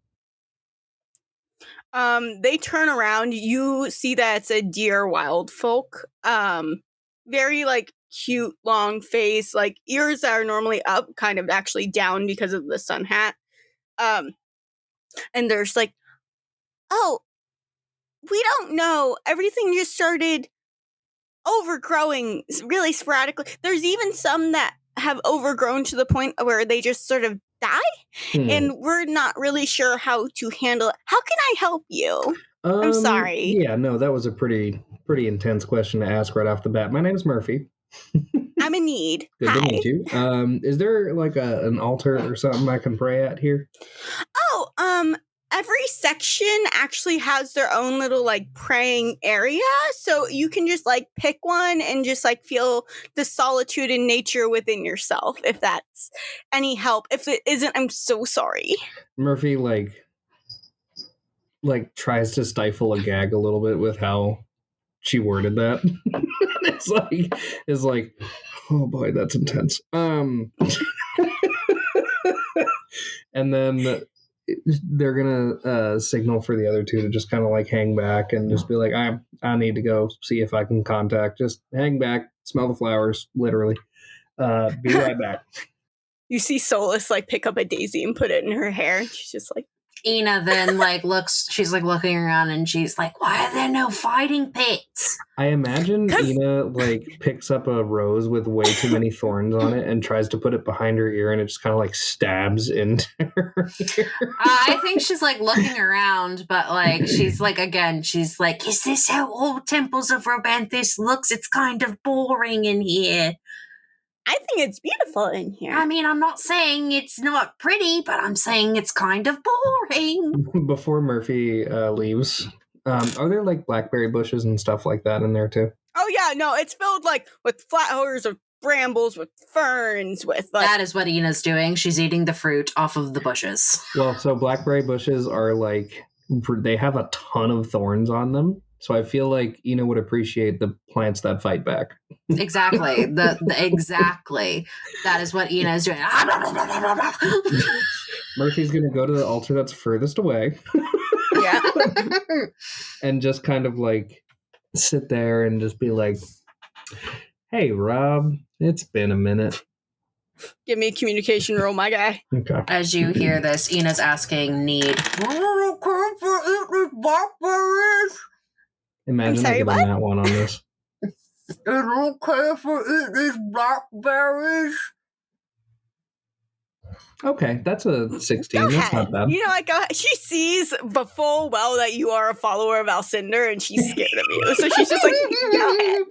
They turn around. You see that it's a deer wild folk. Very like cute, long face, like ears that are normally up, kind of actually down because of the sun hat. And there's like, oh, we don't know. Everything just started overgrowing really sporadically. There's even some that have overgrown to the point where they just sort of die. And we're not really sure how to handle it. How can I help you? I'm sorry. Yeah, no, that was a pretty intense question to ask right off the bat. My name is Murphy. I'm in need. Good Hi. to meet you. Is there like an altar or something I can pray at here? Oh, every section actually has their own little like praying area, so you can just like pick one and just like feel the solitude and nature within yourself, if that's any help. If it isn't, I'm so sorry. Murphy like tries to stifle a gag a little bit with how she worded that. it's like, oh boy, that's intense. And then they're gonna signal for the other two to just kind of like hang back and just be like, I need to go see if I can contact. Just hang back, smell the flowers, literally. Be right back. You see Solus like pick up a daisy and put it in her hair, and she's just like, Ina then she's like looking around, and she's like, "Why are there no fighting pits?" I imagine Ina like picks up a rose with way too many thorns on it and tries to put it behind her ear, and it just kind of like stabs into her ear. I think she's like looking around, but like she's like, again, she's like, "Is this how old temples of Robanithus looks? It's kind of boring in here." I think it's beautiful in here. I mean, I'm not saying it's not pretty, but I'm saying it's kind of boring. Before Murphy leaves, are there like blackberry bushes and stuff like that in there too? Oh yeah, no, it's filled like with flowers, with brambles, with ferns, with like. That is what Ina's doing. She's eating the fruit off of the bushes. Well, so blackberry bushes are like, they have a ton of thorns on them. So I feel like Ina would appreciate the plants that fight back. Exactly. Exactly. That is what Ina is doing. Murphy's going to go to the altar that's furthest away. Yeah. And just kind of like sit there and just be like, hey, Rob, it's been a minute. Give me a communication roll, my guy. Okay. As you hear this, Ina's asking Need. Imagine I get on that one on this. Is it okay if we eat these blackberries? Okay, that's a 16. Go That's ahead. not bad. You know what? Go ahead. She sees full well that you are a follower of Alcinder, and she's scared of you. So she's just like, go ahead.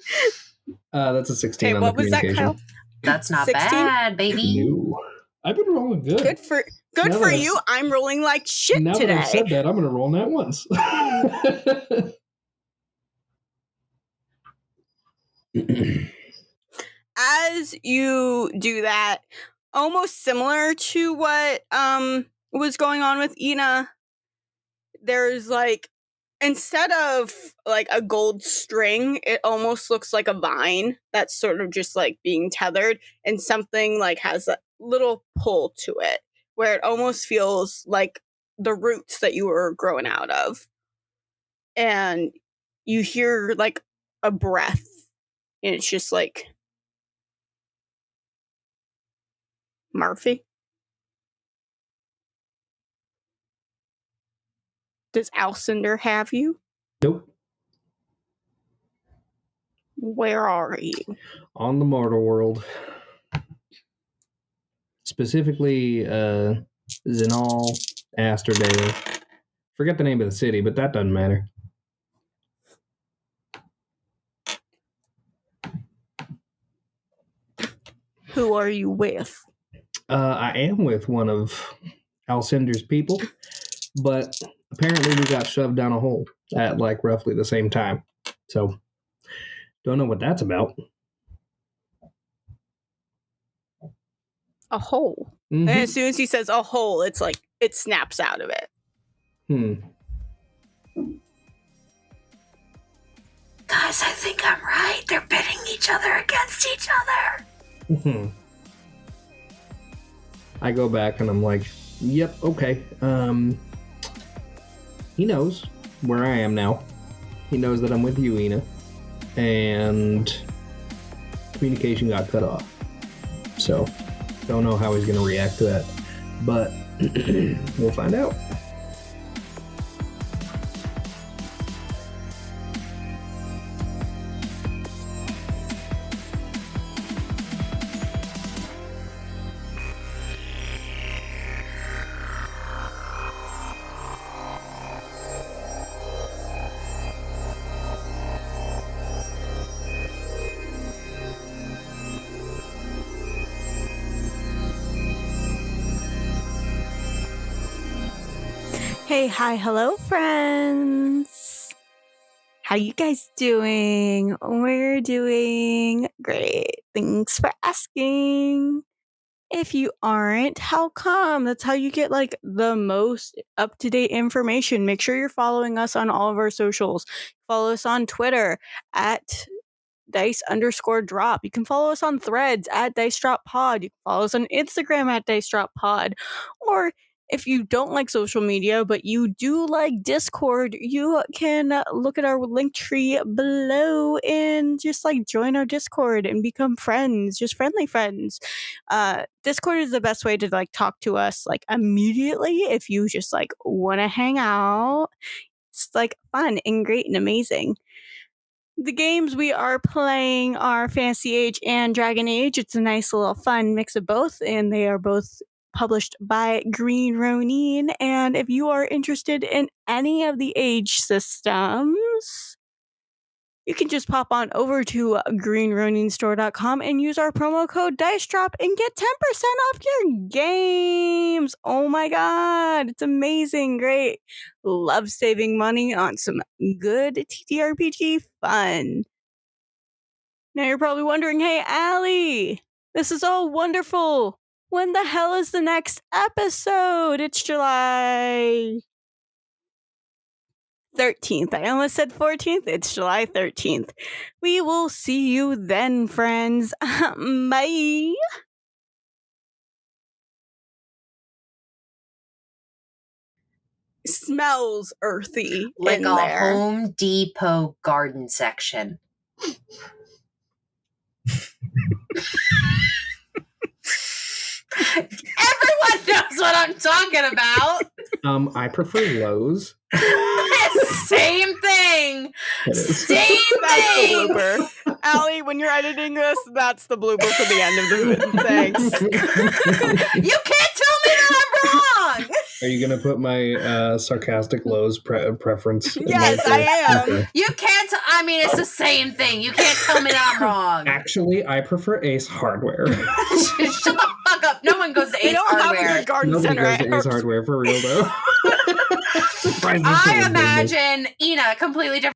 That's a 16 Okay, on what the was that, communication. Kyle? That's not 16? bad, baby. No. I've been rolling good. Good for Now that you. I'm rolling like shit Now today. that I've said that, I'm going to roll that once. As you do that, almost similar to what was going on with Ina, there's like, instead of like a gold string, it almost looks like a vine that's sort of just like being tethered, and something like has a little pull to it where it almost feels like the roots that you were growing out of. And you hear like a breath, and it's just like, Murphy? Does Alcinder have you? Nope. Where are you? On the mortal world. Specifically, Zinal, Asterdale. Forget the name of the city, but that doesn't matter. Who are you with? I am with one of Alcinder's people, but apparently we got shoved down a hole at like roughly the same time. So, don't know what that's about. A hole. Mm-hmm. And as soon as he says a hole, it's like it snaps out of it. Guys, I think I'm right. They're pitting each other against each other. I go back and I'm like, yep, okay. He knows where I am now. He knows that I'm with you, Ina. And communication got cut off. So, don't know how he's going to react to that. But we'll find out. Hey, hi, hello, friends. How you guys doing? We're doing great. Thanks for asking. If you aren't, how come? That's how you get like the most up-to-date information. Make sure you're following us on all of our socials. Follow us on Twitter at dice_drop. You can follow us on Threads at dice drop pod. You can follow us on Instagram at dice drop pod. Or if you don't like social media, but you do like Discord, you can look at our link tree below and just like join our Discord and become friends, just friendly friends. Discord is the best way to like talk to us like immediately if you just like want to hang out. It's like fun and great and amazing. The games we are playing are Fantasy Age and Dragon Age. It's a nice little fun mix of both, and they are both published by Green Ronin. And if you are interested in any of the age systems, you can just pop on over to greenroningstore.com and use our promo code DICEDROP and get 10% off your games. Oh my god, it's amazing. Great. Love saving money on some good TTRPG fun. Now you're probably wondering, hey, Allie, this is all wonderful. When the hell is the next episode? It's July 13th. I almost said 14th. It's July 13th. We will see you then, friends. Bye. Smells earthy Like in a there. Home Depot garden section. Everyone knows what I'm talking about. I prefer Lowe's. Same thing. Same That's the thing. blooper. Allie, when you're editing this, that's the blooper for the end of the Thanks. You can't tell me that I'm wrong. Are you going to put my sarcastic Lowe's preference? Yes, I am. Okay. You can't. I mean, it's the same thing. You can't tell me that I'm wrong. Actually, I prefer Ace Hardware. Shut the fuck up. No one goes to We Ace don't have a Hardware. good garden Nobody center goes at to Ace ours. Hardware for real, though. Surprised I someone did this. imagine Ina completely different.